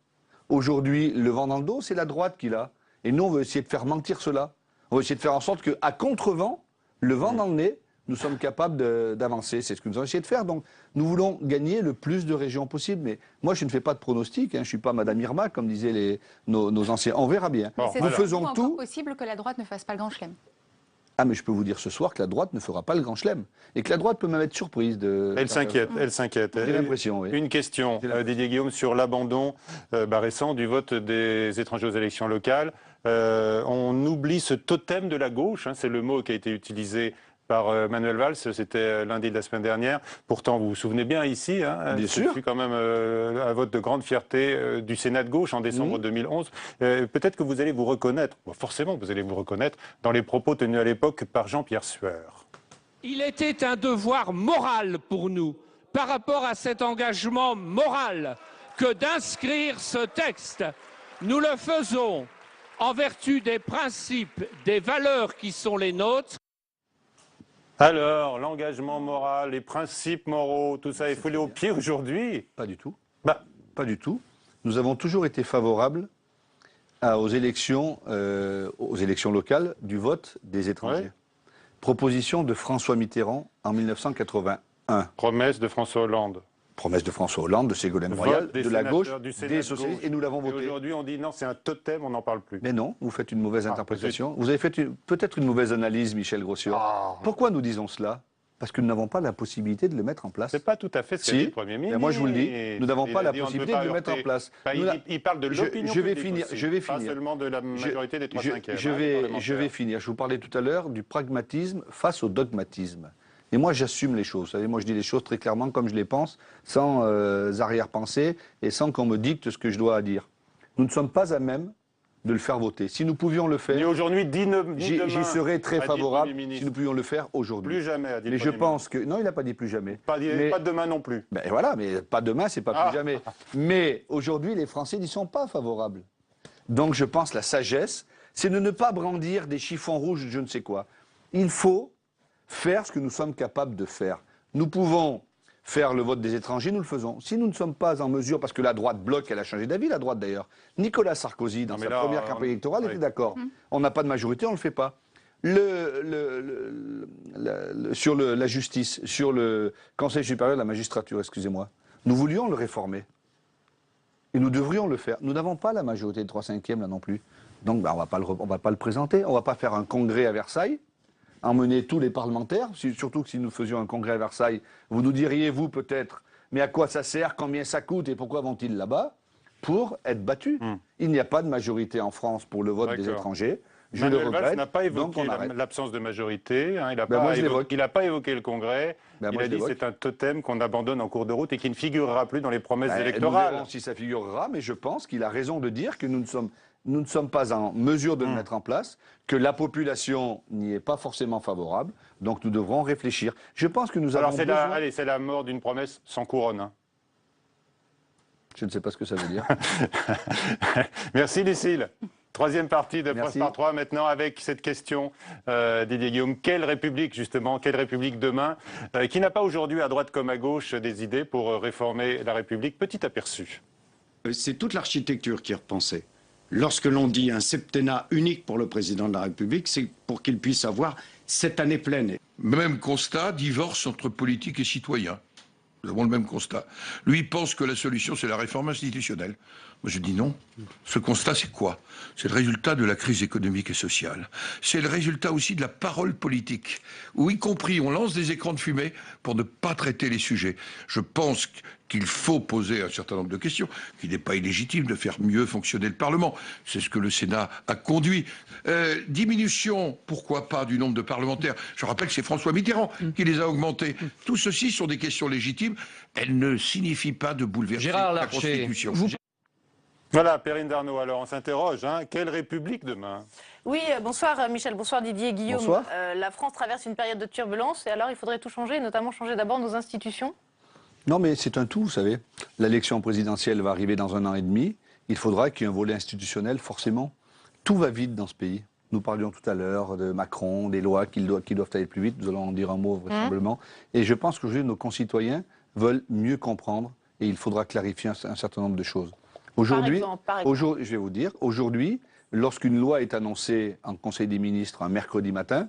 Aujourd'hui, le vent dans le dos, c'est la droite qui l'a. Et nous, on veut essayer de faire mentir cela. On veut essayer de faire en sorte qu'à contre-vent, le vent dans le nez, nous sommes capables d'avancer. C'est ce que nous avons essayé de faire. Donc, nous voulons gagner le plus de régions possible. Mais moi, je ne fais pas de pronostic. Je ne suis pas Madame Irma, comme disaient nos anciens. On verra bien. Nous faisons tout. C'est possible que la droite ne fasse pas le grand chelem. Ah, mais je peux vous dire ce soir que la droite ne fera pas le grand chelem. Et que la droite peut même être surprise de... Elle s'inquiète. J'ai l'impression, oui. Une question, Didier Guillaume, sur l'abandon récent du vote des étrangers aux élections locales. On oublie ce totem de la gauche, c'est le mot qui a été utilisé par Manuel Valls, c'était lundi de la semaine dernière. Pourtant, vous vous souvenez bien ici, bien sûr. C'est quand même un vote de grande fierté du Sénat de gauche en décembre 2011. Peut-être que vous allez vous reconnaître, forcément vous allez vous reconnaître, dans les propos tenus à l'époque par Jean-Pierre Sueur. Il était un devoir moral pour nous, par rapport à cet engagement moral, que d'inscrire ce texte. Nous le faisons en vertu des principes, des valeurs qui sont les nôtres. Alors, l'engagement moral, les principes moraux, tout ça est foulé aux pieds aujourd'hui? Pas du tout. Pas du tout. Nous avons toujours été favorables aux élections locales du vote des étrangers. Ouais. Proposition de François Mitterrand en 1981. Promesse de François Hollande. Promesse de François Hollande, de Ségolène Royal, Vote des de la gauche, sénateurs du Sénat des de socialistes, gauche. et nous l'avons Et voté. aujourd'hui, on dit non, c'est un totem, on n'en parle plus. Mais non, vous faites une mauvaise interprétation. Vous avez fait peut-être une mauvaise analyse, Michel Grossiot. Pourquoi nous disons cela? Parce que nous n'avons pas la possibilité de le mettre en place. C'est pas tout à fait ce qu'a dit le Premier ministre. Mais moi je vous le dis, nous n'avons pas la Il a dit, on ne possibilité peut de pas le mettre en heurter. place. Enfin, il parle de l'opinion je vais publique finir, aussi, je vais pas finir. seulement de la majorité des 3/5. Je vais finir. Je vous parlais tout à l'heure du pragmatisme face au dogmatisme. Et moi, j'assume les choses. Vous savez, moi, je dis les choses très clairement comme je les pense, sans arrière-pensée et sans qu'on me dicte ce que je dois dire. Nous ne sommes pas à même de le faire voter. Si nous pouvions le faire, Ni aujourd'hui, ni demain. j'y serais très a dit le favorable Premier ministre. si nous pouvions le faire aujourd'hui. Plus jamais, a dit le Mais je Premier pense que... Non, il n'a pas dit plus jamais. ministre. Mais- Pas demain non plus. Ben voilà, mais pas demain, c'est pas Ah. plus jamais. Mais aujourd'hui, les Français n'y sont pas favorables. Donc je pense la sagesse, c'est de ne pas brandir des chiffons rouges, je ne sais quoi. Il faut faire ce que nous sommes capables de faire. Nous pouvons faire le vote des étrangers, nous le faisons. Si nous ne sommes pas en mesure, parce que la droite bloque, elle a changé d'avis, la droite d'ailleurs. Nicolas Sarkozy, dans Non, mais sa là, première campagne électorale, ouais. était d'accord. On n'a pas de majorité, on ne le fait pas. Sur la justice, sur le Conseil supérieur de la magistrature, excusez-moi, nous voulions le réformer. Et nous devrions le faire. Nous n'avons pas la majorité de 3/5 là non plus. Donc on ne va pas le présenter. On ne va pas faire un congrès à Versailles, emmener tous les parlementaires. Surtout que si nous faisions un congrès à Versailles, vous nous diriez, vous peut-être, mais à quoi ça sert, combien ça coûte et pourquoi vont-ils là-bas? Pour être battus. Il n'y a pas de majorité en France pour le vote des D'accord. étrangers. Je Manuel le Valls regrette. n'a pas donc évoqué on arrête. l'absence de majorité. Hein, il n'a Ben moi, je l'évoque. pas évoqué le Congrès. Ben il moi, a je dit l'évoque. c'est un totem qu'on abandonne en cours de route et qui ne figurera plus dans les promesses Ben, Nous électorales. verrons si ça figurera, mais je pense qu'il a raison de dire que nous ne sommes pas en mesure de le mettre en place, que la population n'y est pas forcément favorable, donc nous devrons réfléchir. Je pense que nous Alors avons c'est besoin... c'est la mort d'une promesse sans couronne. Hein. Je ne sais pas ce que ça veut dire. Merci Lucille. Troisième partie de Merci. Presse par 3 maintenant avec cette question, Didier Guillaume. Quelle République justement, quelle République demain qui n'a pas aujourd'hui à droite comme à gauche des idées pour réformer la République? Petit aperçu. C'est toute l'architecture qui est repensée. Lorsque l'on dit un septennat unique pour le président de la République, c'est pour qu'il puisse avoir 7 années pleines. Même constat, divorce entre politique et citoyen. Nous avons le même constat. Lui pense que la solution, c'est la réforme institutionnelle. Moi, je dis non. Ce constat, c'est quoi? C'est le résultat de la crise économique et sociale. C'est le résultat aussi de la parole politique, où y compris on lance des écrans de fumée pour ne pas traiter les sujets. Je pense qu'il faut poser un certain nombre de questions, qu'il n'est pas illégitime de faire mieux fonctionner le Parlement. C'est ce que le Sénat a conduit. Diminution, pourquoi pas, du nombre de parlementaires. Je rappelle que c'est François Mitterrand qui les a augmentés. Tout ceci sont des questions légitimes. Elles ne signifient pas de bouleverser la Constitution. Voilà, Perrine Darnaud, alors on s'interroge, hein, quelle République demain? Oui, bonsoir Michel, bonsoir Didier, Guillaume. Bonsoir. La France traverse une période de turbulence et alors il faudrait tout changer, et notamment changer d'abord nos institutions. Non, mais c'est un tout, vous savez. L'élection présidentielle va arriver dans 1 an et demi. Il faudra qu'il y ait un volet institutionnel, forcément. Tout va vite dans ce pays. Nous parlions tout à l'heure de Macron, des lois qui doivent aller plus vite. Nous allons en dire un mot, vraisemblablement. Et je pense qu'aujourd'hui, nos concitoyens veulent mieux comprendre et il faudra clarifier un certain nombre de choses. Aujourd'hui, Par exemple. je vais vous dire, aujourd'hui, lorsqu'une loi est annoncée en Conseil des ministres un mercredi matin,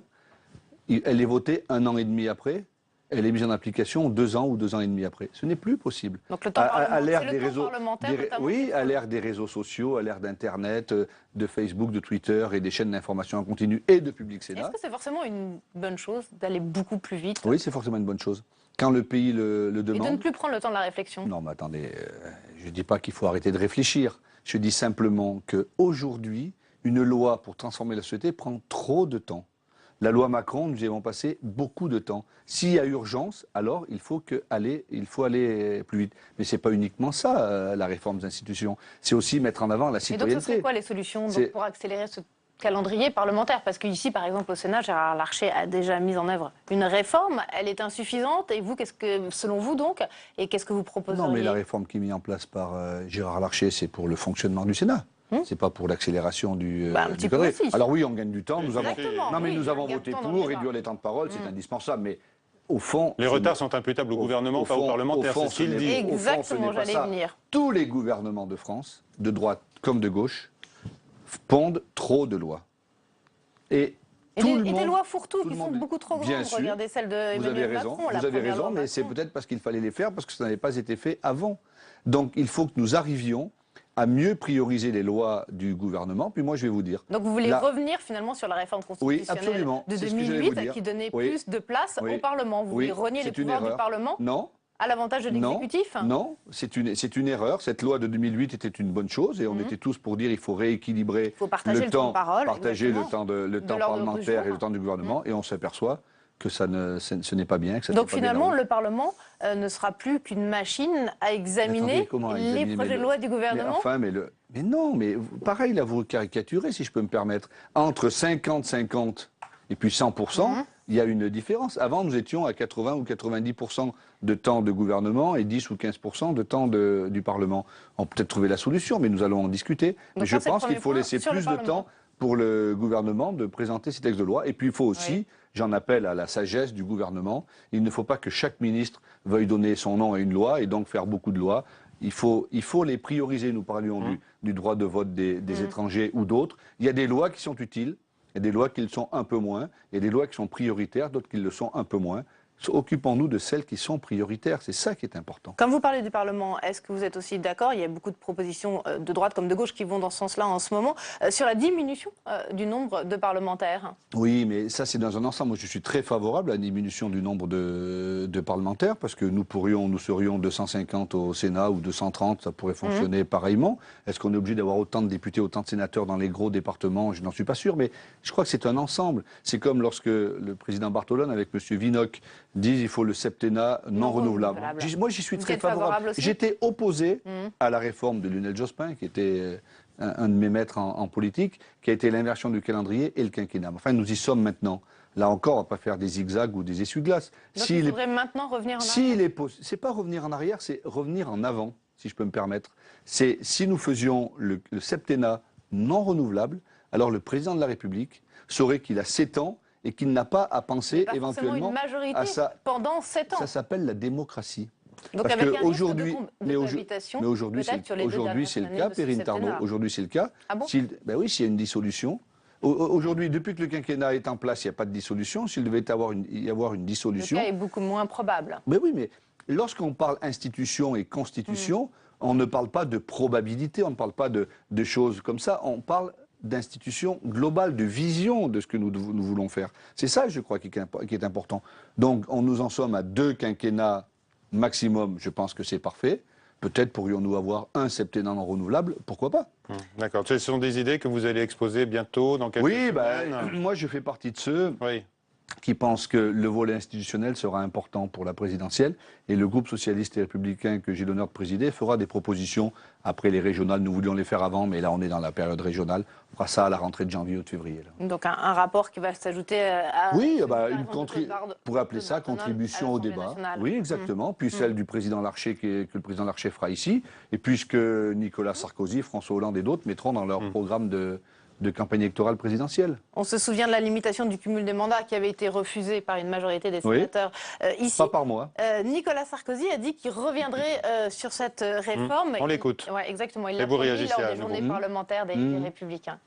elle est votée 1 an et demi après, elle est mise en application 2 ans ou 2 ans et demi après. Ce n'est plus possible. Donc le temps l'ère c'est le temps parlementaire, notamment, oui, c'est à ça. l'ère des réseaux sociaux, à l'ère d'Internet, de Facebook, de Twitter et des chaînes d'information en continu et de Public Sénat. Est-ce que c'est forcément une bonne chose d'aller beaucoup plus vite Oui, c'est forcément une bonne chose. Quand le pays le et de ne demande... plus prendre le temps de la réflexion? Non, mais attendez, je ne dis pas qu'il faut arrêter de réfléchir. Je dis simplement qu'aujourd'hui, une loi pour transformer la société prend trop de temps. La loi Macron, nous y avons passé beaucoup de temps. S'il y a urgence, alors il faut aller plus vite. Mais ce n'est pas uniquement ça, la réforme des institutions. C'est aussi mettre en avant la Et donc citoyenneté. ce serait quoi les solutions donc, pour accélérer ce calendrier parlementaire? Parce qu'ici, par exemple, au Sénat, Gérard Larcher a déjà mis en œuvre une réforme. Elle est insuffisante. Et vous, selon vous donc, et qu'est-ce que vous proposeriez? Non, mais la réforme qui est mise en place par Gérard Larcher, c'est pour le fonctionnement du Sénat. C'est pas pour l'accélération du un petit peu calendrier. aussi. Alors oui, on gagne du temps. Nous avons, Exactement, non, mais oui, nous avons on gagne voté du temps dans le pour, débat. réduire les temps de parole, c'est indispensable. Mais au fond... Les retards sont imputables au gouvernement, pas aux parlementaires, c'est ce qu'il dit. Exactement, j'allais y venir. Tous les gouvernements de France, de droite comme de gauche, pondent trop de lois. Et Et des lois fourre-tout qui sont beaucoup trop grandes. Bien sûr, regardez celle de vous avez Emmanuel raison, Macron. vous avez raison, mais c'est peut-être parce qu'il fallait les faire, parce que ça n'avait pas été fait avant. Donc il faut que nous arrivions à mieux prioriser les lois du gouvernement. Puis moi, je vais vous dire... Donc vous voulez revenir finalement sur la réforme constitutionnelle de 2008 qui donnait plus de place au Parlement. Vous voulez renier les pouvoirs du Parlement? Non. À l'avantage de l'exécutif? Non, c'est une erreur. Cette loi de 2008 était une bonne chose et on était tous pour dire qu'il faut rééquilibrer le temps de parole, partager le temps parlementaire et le temps du gouvernement. Et on s'aperçoit que ce n'est pas bien. Que ça Donc finalement, le Parlement ne sera plus qu'une machine à examiner les projets de loi du gouvernement. Mais non, mais pareil, là, vous caricaturez, si je peux me permettre. Entre 50-50 et puis 100%, il y a une différence. Avant, nous étions à 80 ou 90% de temps de gouvernement et 10 ou 15% de temps du Parlement. On peut peut-être trouver la solution, mais nous allons en discuter. Mais je pense qu'il faut laisser plus de temps pour le gouvernement de présenter ces textes de loi. Et puis il faut aussi, j'en appelle à la sagesse du gouvernement, il ne faut pas que chaque ministre veuille donner son nom à une loi et donc faire beaucoup de lois. Il faut les prioriser. Nous parlions du droit de vote des étrangers ou d'autres. Il y a des lois qui sont utiles, il y a des lois qui le sont un peu moins, il y a des lois qui sont prioritaires, d'autres qui le sont un peu moins. Occupons-nous de celles qui sont prioritaires, c'est ça qui est important. Quand vous parlez du Parlement, est-ce que vous êtes aussi d'accord, il y a beaucoup de propositions de droite comme de gauche qui vont dans ce sens-là en ce moment, sur la diminution du nombre de parlementaires? Oui, mais ça c'est dans un ensemble. Moi je suis très favorable à la diminution du nombre de parlementaires, parce que nous serions 250 au Sénat ou 230, ça pourrait fonctionner pareillement. Est-ce qu'on est obligé d'avoir autant de députés, autant de sénateurs dans les gros départements? Je n'en suis pas sûr, mais je crois que c'est un ensemble. C'est comme lorsque le président Bartolone avec M. Vinocq disent qu'il faut le septennat non renouvelable. Moi, j'y suis très favorable. J'étais opposé à la réforme de Lionel Jospin, qui était un de mes maîtres en politique, qui a été l'inversion du calendrier et le quinquennat. Enfin, nous y sommes maintenant. Là encore, on ne va pas faire des zigzags ou des essuie-glaces. Donc il faudrait maintenant revenir en arrière. C'est pas revenir en arrière, c'est revenir en avant, si je peux me permettre. C'est si nous faisions le septennat non renouvelable, alors le président de la République saurait qu'il a 7 ans et qu'il n'a pas à penser éventuellement une majorité à ça. Pendant 7 ans. Ça s'appelle la démocratie. Donc parce avec un aujourd'hui, mais aujourd'hui c'est le cas, Perrine Tardot. Aujourd'hui, c'est le cas. Ah bon? Ben oui, s'il y a une dissolution. Aujourd'hui, depuis que le quinquennat est en place, il n'y a pas de dissolution. S'il devait y avoir une dissolution, le cas est beaucoup moins probable. Mais oui, mais lorsqu'on parle institution et constitution, on ne parle pas de probabilité, on ne parle pas de choses comme ça. On parle d'institution globale, de vision de ce que nous voulons faire. C'est ça, je crois, qui est important. Donc, nous en sommes à 2 quinquennats maximum, je pense que c'est parfait. Peut-être pourrions-nous avoir un septennat non renouvelable, pourquoi pas? D'accord. Ce sont des idées que vous allez exposer bientôt, dans quelques semaines. Moi je fais partie de ceux qui pensent que le volet institutionnel sera important pour la présidentielle et le groupe socialiste et républicain que j'ai l'honneur de présider fera des propositions après les régionales. Nous voulions les faire avant, mais là on est dans la période régionale. On fera ça à la rentrée de janvier ou de février. Là. Donc un rapport qui va s'ajouter à... Oui, on pourrait appeler ça contribution au débat. Oui, exactement. Puis celle du président Larcher que le président Larcher fera ici. Et puisque Nicolas Sarkozy, François Hollande et d'autres mettront dans leur programme de campagne électorale présidentielle. On se souvient de la limitation du cumul des mandats qui avait été refusée par une majorité des sénateurs ici. Pas par moi. Nicolas Sarkozy a dit qu'il reviendrait sur cette réforme. On l'écoute. Ouais, exactement. Il Et l'a vous dit réagissez lors des journées parlementaires des Républicains.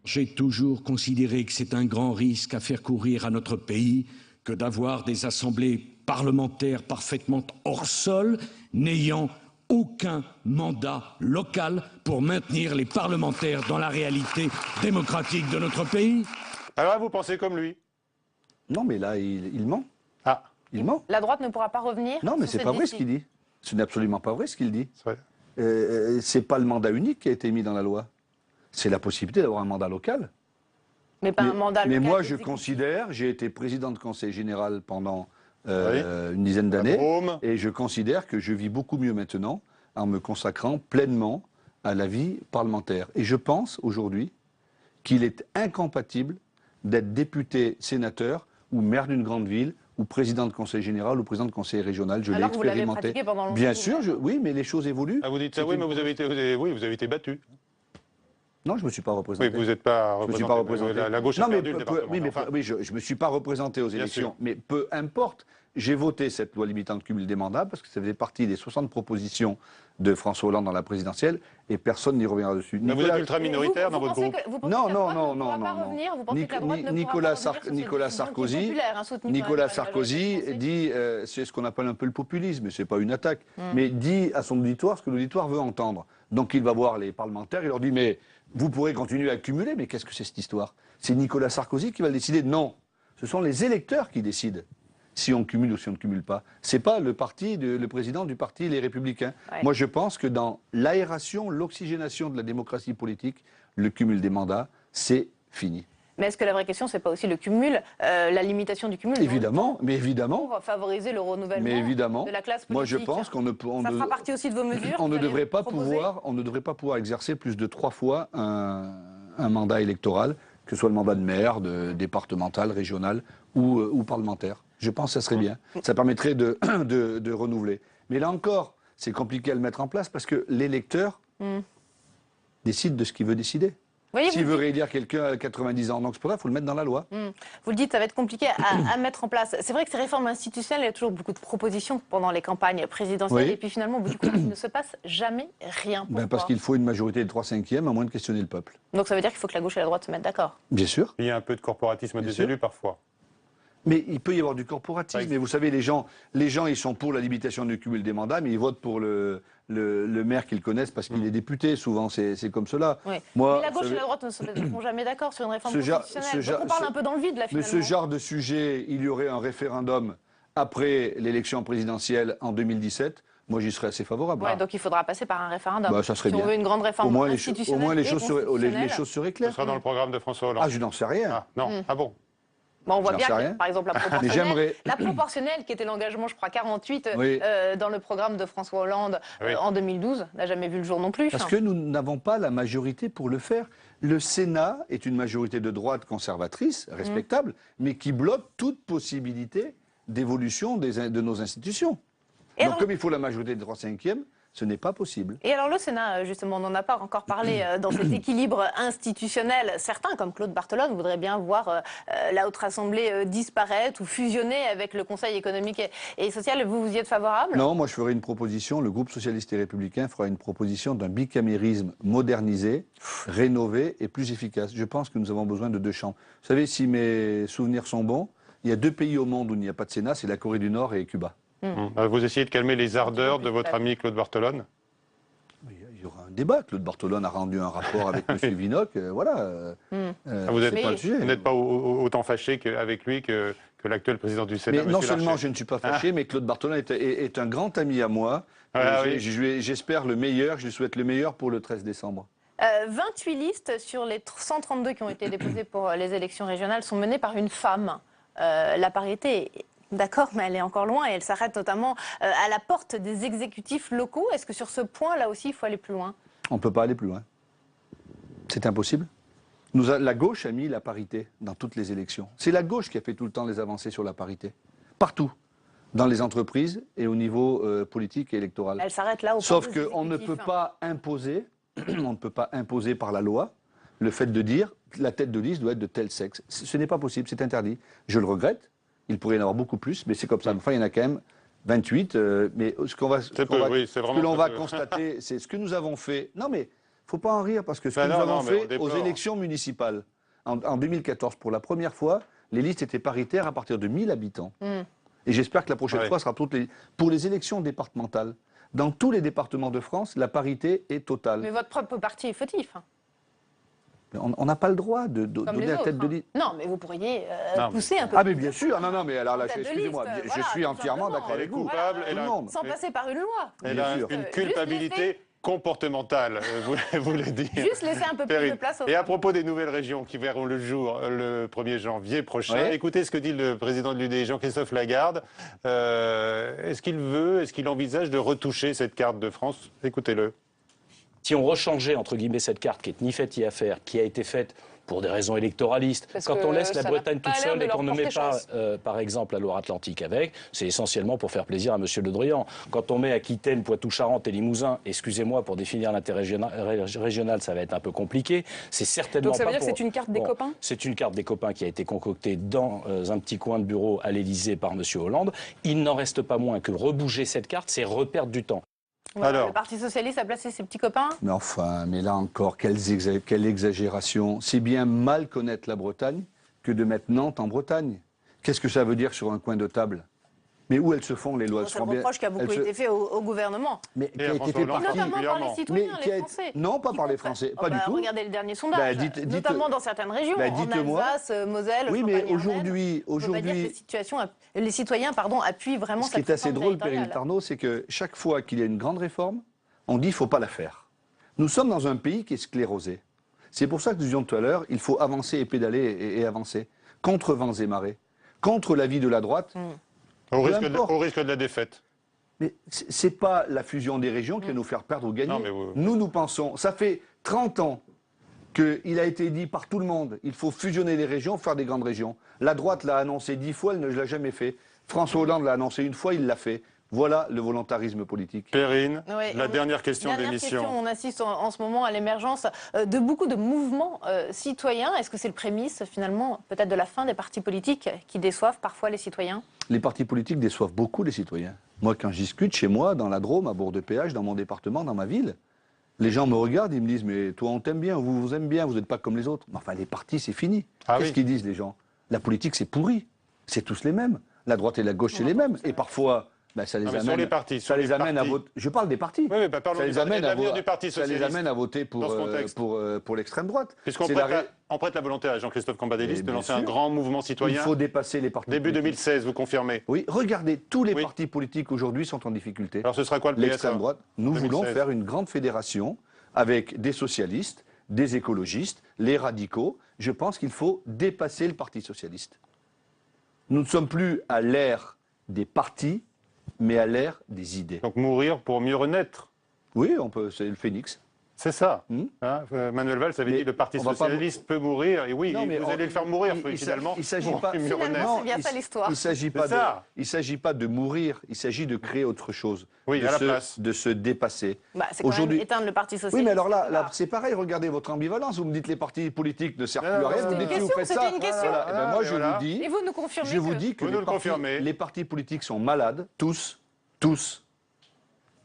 J'ai toujours considéré que c'est un grand risque à faire courir à notre pays que d'avoir des assemblées parlementaires parfaitement hors sol, n'ayant aucun mandat local pour maintenir les parlementaires dans la réalité démocratique de notre pays. Alors vous pensez comme lui? Non, mais là, il ment. Ah. Il ment. La droite ne pourra pas revenir? Non, mais c'est pas vrai ce qu'il dit. Ce n'est absolument pas vrai ce qu'il dit. C'est c'est pas le mandat unique qui a été mis dans la loi. C'est la possibilité d'avoir un mandat local. Mais pas un mandat local. Mais moi, je considère, j'ai été président de conseil général pendant une dizaine d'années, et je considère que je vis beaucoup mieux maintenant en me consacrant pleinement à la vie parlementaire. Et je pense aujourd'hui qu'il est incompatible d'être député, sénateur ou maire d'une grande ville ou président de conseil général ou président de conseil régional. Je l'ai expérimenté. Bien sûr, oui, mais les choses évoluent. Ah, vous dites ça, oui, mais vous avez été battu. Non, je ne me suis pas représenté. Oui, vous n'êtes pas représenté. La gauche a perdu le département. Oui, je ne me suis pas représenté aux élections. Mais peu importe, j'ai voté cette loi limitant le cumul des mandats parce que ça faisait partie des 60 propositions de François Hollande dans la présidentielle, et personne n'y reviendra dessus. Mais vous êtes ultra minoritaire dans votre groupe. Nicolas Sarkozy dit, c'est ce qu'on appelle un peu le populisme, mais c'est pas une attaque, mais dit à son auditoire ce que l'auditoire veut entendre. Donc il va voir les parlementaires, il leur dit, mais vous pourrez continuer à cumuler, mais qu'est-ce que c'est cette histoire? C'est Nicolas Sarkozy qui va le décider? Non, ce sont les électeurs qui décident si on cumule ou si on ne cumule pas. C'est pas le président du parti Les Républicains. Ouais. Moi, je pense que dans l'aération, l'oxygénation de la démocratie politique, le cumul des mandats, c'est fini. Mais est-ce que la vraie question, c'est pas aussi le cumul, la limitation du cumul? Évidemment, mais évidemment. Pour favoriser le renouvellement de la classe politique. Moi, je pense qu'on ne peut. Ça fera partie aussi de vos mesures. On ne devrait pas pouvoir exercer plus de 3 fois un mandat électoral, que ce soit le mandat de maire, départemental, régional ou parlementaire. Je pense que ça serait bien. Ça permettrait de renouveler. Mais là encore, c'est compliqué à le mettre en place parce que l'électeur décide de ce qu'il veut décider. S'il veut réélire quelqu'un à 90 ans, donc c'est pour ça qu'il faut le mettre dans la loi. Vous le dites, ça va être compliqué à mettre en place. C'est vrai que ces réformes institutionnelles, il y a toujours beaucoup de propositions pendant les campagnes présidentielles. Et puis finalement, du coup, il ne se passe jamais rien. Parce qu'il faut une majorité de 3/5 à moins de questionner le peuple. Donc ça veut dire qu'il faut que la gauche et la droite se mettent d'accord. Bien sûr. Il y a un peu de corporatisme des élus parfois. Mais il peut y avoir du corporatisme. Mais vous savez, les gens, ils sont pour la limitation du cumul des mandats, mais ils votent pour le maire qu'ils connaissent parce qu'il est député. Souvent, c'est comme cela. Oui. Moi, mais la gauche et la droite ne se mettront jamais d'accord sur une réforme constitutionnelle. Donc on parle un peu dans le vide, là, finalement. Mais ce genre de sujet, il y aurait un référendum après l'élection présidentielle en 2017. Moi, j'y serais assez favorable. Ouais, donc il faudra passer par un référendum. Ça serait bien. Si on veut une grande réforme institutionnelle, au moins les choses seraient claires. Ce sera dans le programme de François Hollande. Ah, je n'en sais rien. Ah, non. Ah bon? Bon, on voit bien que, par exemple, la proportionnelle, qui était l'engagement, je crois, 48 dans le programme de François Hollande en 2012, n'a jamais vu le jour non plus. Parce que nous n'avons pas la majorité pour le faire. Le Sénat est une majorité de droite conservatrice, respectable, mais qui bloque toute possibilité d'évolution de nos institutions. Donc, comme il faut la majorité de 3/5, ce n'est pas possible. Et alors le Sénat, justement, on n'en a pas encore parlé dans cet équilibre institutionnel. Certains, comme Claude Barthelone, voudraient bien voir la Haute Assemblée disparaître ou fusionner avec le Conseil économique et social. Vous y êtes favorable? Non, moi je ferai une proposition, le groupe socialiste et républicain fera une proposition d'un bicamérisme modernisé, rénové et plus efficace. Je pense que nous avons besoin de 2 chambres. Vous savez, si mes souvenirs sont bons, il y a 2 pays au monde où il n'y a pas de Sénat, c'est la Corée du Nord et Cuba. Vous essayez de calmer les ardeurs de votre ami Claude Barthelone? Il y aura un débat. Claude Barthelone a rendu un rapport avec M. Vinocq. Voilà. Vous n'êtes pas autant fâché avec lui que l'actuel président du Sénat? Mais non seulement je ne suis pas fâché, mais Claude Barthelone est un grand ami à moi. J'espère le meilleur, je lui souhaite le meilleur pour le 13 décembre. 28 listes sur les 132 qui ont été déposées pour les élections régionales sont menées par une femme. La parité d'accord, mais elle est encore loin et elle s'arrête notamment à la porte des exécutifs locaux. Est-ce que sur ce point, là aussi, il faut aller plus loin? On ne peut pas aller plus loin. C'est impossible. La gauche a mis la parité dans toutes les élections. C'est la gauche qui a fait tout le temps les avancées sur la parité. Partout. Dans les entreprises et au niveau politique et électoral. Elle s'arrête là au Sauf qu'on ne peut pas imposer, on ne peut pas imposer par la loi le fait de dire que la tête de liste doit être de tel sexe. Ce n'est pas possible, c'est interdit. Je le regrette. Il pourrait y en avoir beaucoup plus, mais c'est comme ça. Enfin, il y en a quand même 28. Mais ce que l'on va constater, c'est ce que nous avons fait. Non, mais il ne faut pas en rire, parce que ce que nous avons fait aux élections municipales, en 2014, pour la première fois, les listes étaient paritaires à partir de 1000 habitants. Et j'espère que la prochaine fois sera pour les élections départementales. Dans tous les départements de France, la parité est totale. Mais votre propre parti est fautif. On n'a pas le droit de donner la tête de liste. Non, mais vous pourriez pousser un peu. Ah, mais bien sûr. Non, mais alors là, excusez-moi, je suis entièrement d'accord avec vous. Sans passer par une loi. Elle a une culpabilité comportementale, vous voulez dire. Juste laisser un peu plus de place aux femmes. Et à propos des nouvelles régions qui verront le jour le 1er janvier prochain, écoutez ce que dit le président de l'UDI, Jean-Christophe Lagarde. Est-ce qu'il envisage de retoucher cette carte de France? Écoutez-le. Si on rechangeait, entre guillemets, cette carte qui est ni faite ni à faire, qui a été faite pour des raisons électoralistes, quand on laisse la Bretagne toute seule et qu'on ne met pas, par exemple, la Loire-Atlantique avec, c'est essentiellement pour faire plaisir à M. Le Drian. Quand on met Aquitaine, Poitou-Charentes et Limousin, excusez-moi, pour définir l'intérêt régional, ça va être un peu compliqué. C'est certainement Donc ça veut pas dire que c'est une carte des copains? C'est une carte des copains qui a été concoctée dans un petit coin de bureau à l'Élysée par M. Hollande. Il n'en reste pas moins que rebouger cette carte, c'est reperdre du temps. Voilà, Alors. le Parti socialiste a placé ses petits copains. Mais enfin, mais là encore, quelle exagération. C'est bien mal connaître la Bretagne que de mettre Nantes en Bretagne. Qu'est-ce que ça veut dire sur un coin de table? Mais où elles se font, les lois? C'est un reproche qui a beaucoup été fait au gouvernement. Mais qui a été fait par qui? Notamment par les citoyens, les Français. Non, pas par les Français, pas du tout. Regardez le dernier sondage, notamment dans certaines régions, en Alsace, Moselle, oui, mais aujourd'hui, on peut pas dire que les citoyens appuient vraiment cette réforme. Ce qui est assez drôle, Perrine Tarnaud, c'est que chaque fois qu'il y a une grande réforme, on dit qu'il ne faut pas la faire. Nous sommes dans un pays qui est sclérosé. C'est pour ça que nous disions tout à l'heure, il faut avancer et pédaler et avancer, contre vents et marées, contre l'avis de la droite. Au risque de la défaite. Mais ce n'est pas la fusion des régions qui va nous faire perdre ou gagner. Non, nous pensons, ça fait 30 ans qu'il a été dit par tout le monde, il faut fusionner les régions, faire des grandes régions. La droite l'a annoncé 10 fois, elle ne l'a jamais fait. François Hollande l'a annoncé une fois, il l'a fait. Voilà le volontarisme politique. Perrine, la dernière question de l'émission. On assiste en ce moment à l'émergence de beaucoup de mouvements citoyens. Est-ce que c'est le prémisse, finalement, peut-être de la fin des partis politiques qui déçoivent parfois les citoyens? Les partis politiques déçoivent beaucoup les citoyens. Moi, quand je discute chez moi, dans la Drôme, à Bourg-de-Péage, dans mon département, dans ma ville, les gens me regardent, ils me disent « Mais toi, on t'aime bien, vous vous aimez bien, vous n'êtes pas comme les autres. » Mais enfin, les partis, c'est fini. Qu'est-ce qu'ils disent, les gens? La politique, c'est pourri. C'est tous les mêmes. La droite et la gauche, c'est les mêmes. Et parfois... Ben, ça les amène à voter. Je parle des partis. Oui, ça les amène à voter pour l'extrême droite. Puisqu'on prête la volonté à Jean-Christophe Cambadélis de lancer un grand mouvement citoyen. Il faut dépasser les partis. Début 2016, vous confirmez? Oui, regardez, tous les partis politiques aujourd'hui sont en difficulté. Alors ce sera quoi le PSA? L'extrême droite. Nous voulons faire une grande fédération avec des socialistes, des écologistes, les radicaux. Je pense qu'il faut dépasser le Parti socialiste. Nous ne sommes plus à l'ère des partis, mais à l'ère des idées. Donc mourir pour mieux renaître. Oui, c'est le phénix. C'est ça. Manuel Valls avait dit le Parti socialiste peut mourir. Et oui, vous allez le faire mourir, finalement. Il ne s'agit pas. C'est bien ça l'histoire. Il s'agit pas de mourir, il s'agit de créer autre chose. Oui, à la place. De se dépasser. C'est quand même éteindre le Parti socialiste. Oui, mais alors là c'est pareil, regardez votre ambivalence. Vous me dites les partis politiques ne servent plus à rien. Vous me dites que vous faites ça. C'était une question. Moi, je vous dis. Et vous nous confirmez. Je vous dis que les partis politiques sont malades, tous.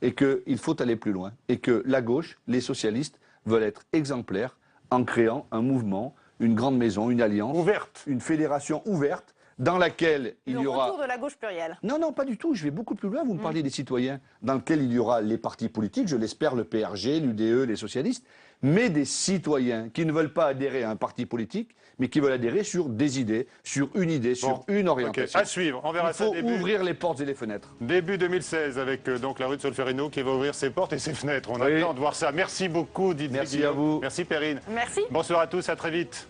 Et qu'il faut aller plus loin. Et que la gauche, les socialistes, veulent être exemplaires en créant un mouvement, une grande maison, une alliance. Ouverte. Une fédération ouverte dans laquelle il y aura... Le retour de la gauche plurielle. Non, pas du tout. Je vais beaucoup plus loin. Vous me parlez des citoyens, dans lequel il y aura les partis politiques, je l'espère, le PRG, l'UDE, les socialistes, mais des citoyens qui ne veulent pas adhérer à un parti politique, mais qui veulent adhérer sur des idées, sur une idée, sur une orientation. À suivre, on verra ça. Il faut ouvrir les portes et les fenêtres. Début 2016, avec donc la rue de Solferino qui va ouvrir ses portes et ses fenêtres. On a besoin de voir ça. Merci beaucoup, Didier. Merci à vous. Merci, Perrine. Merci. Bonsoir à tous, à très vite.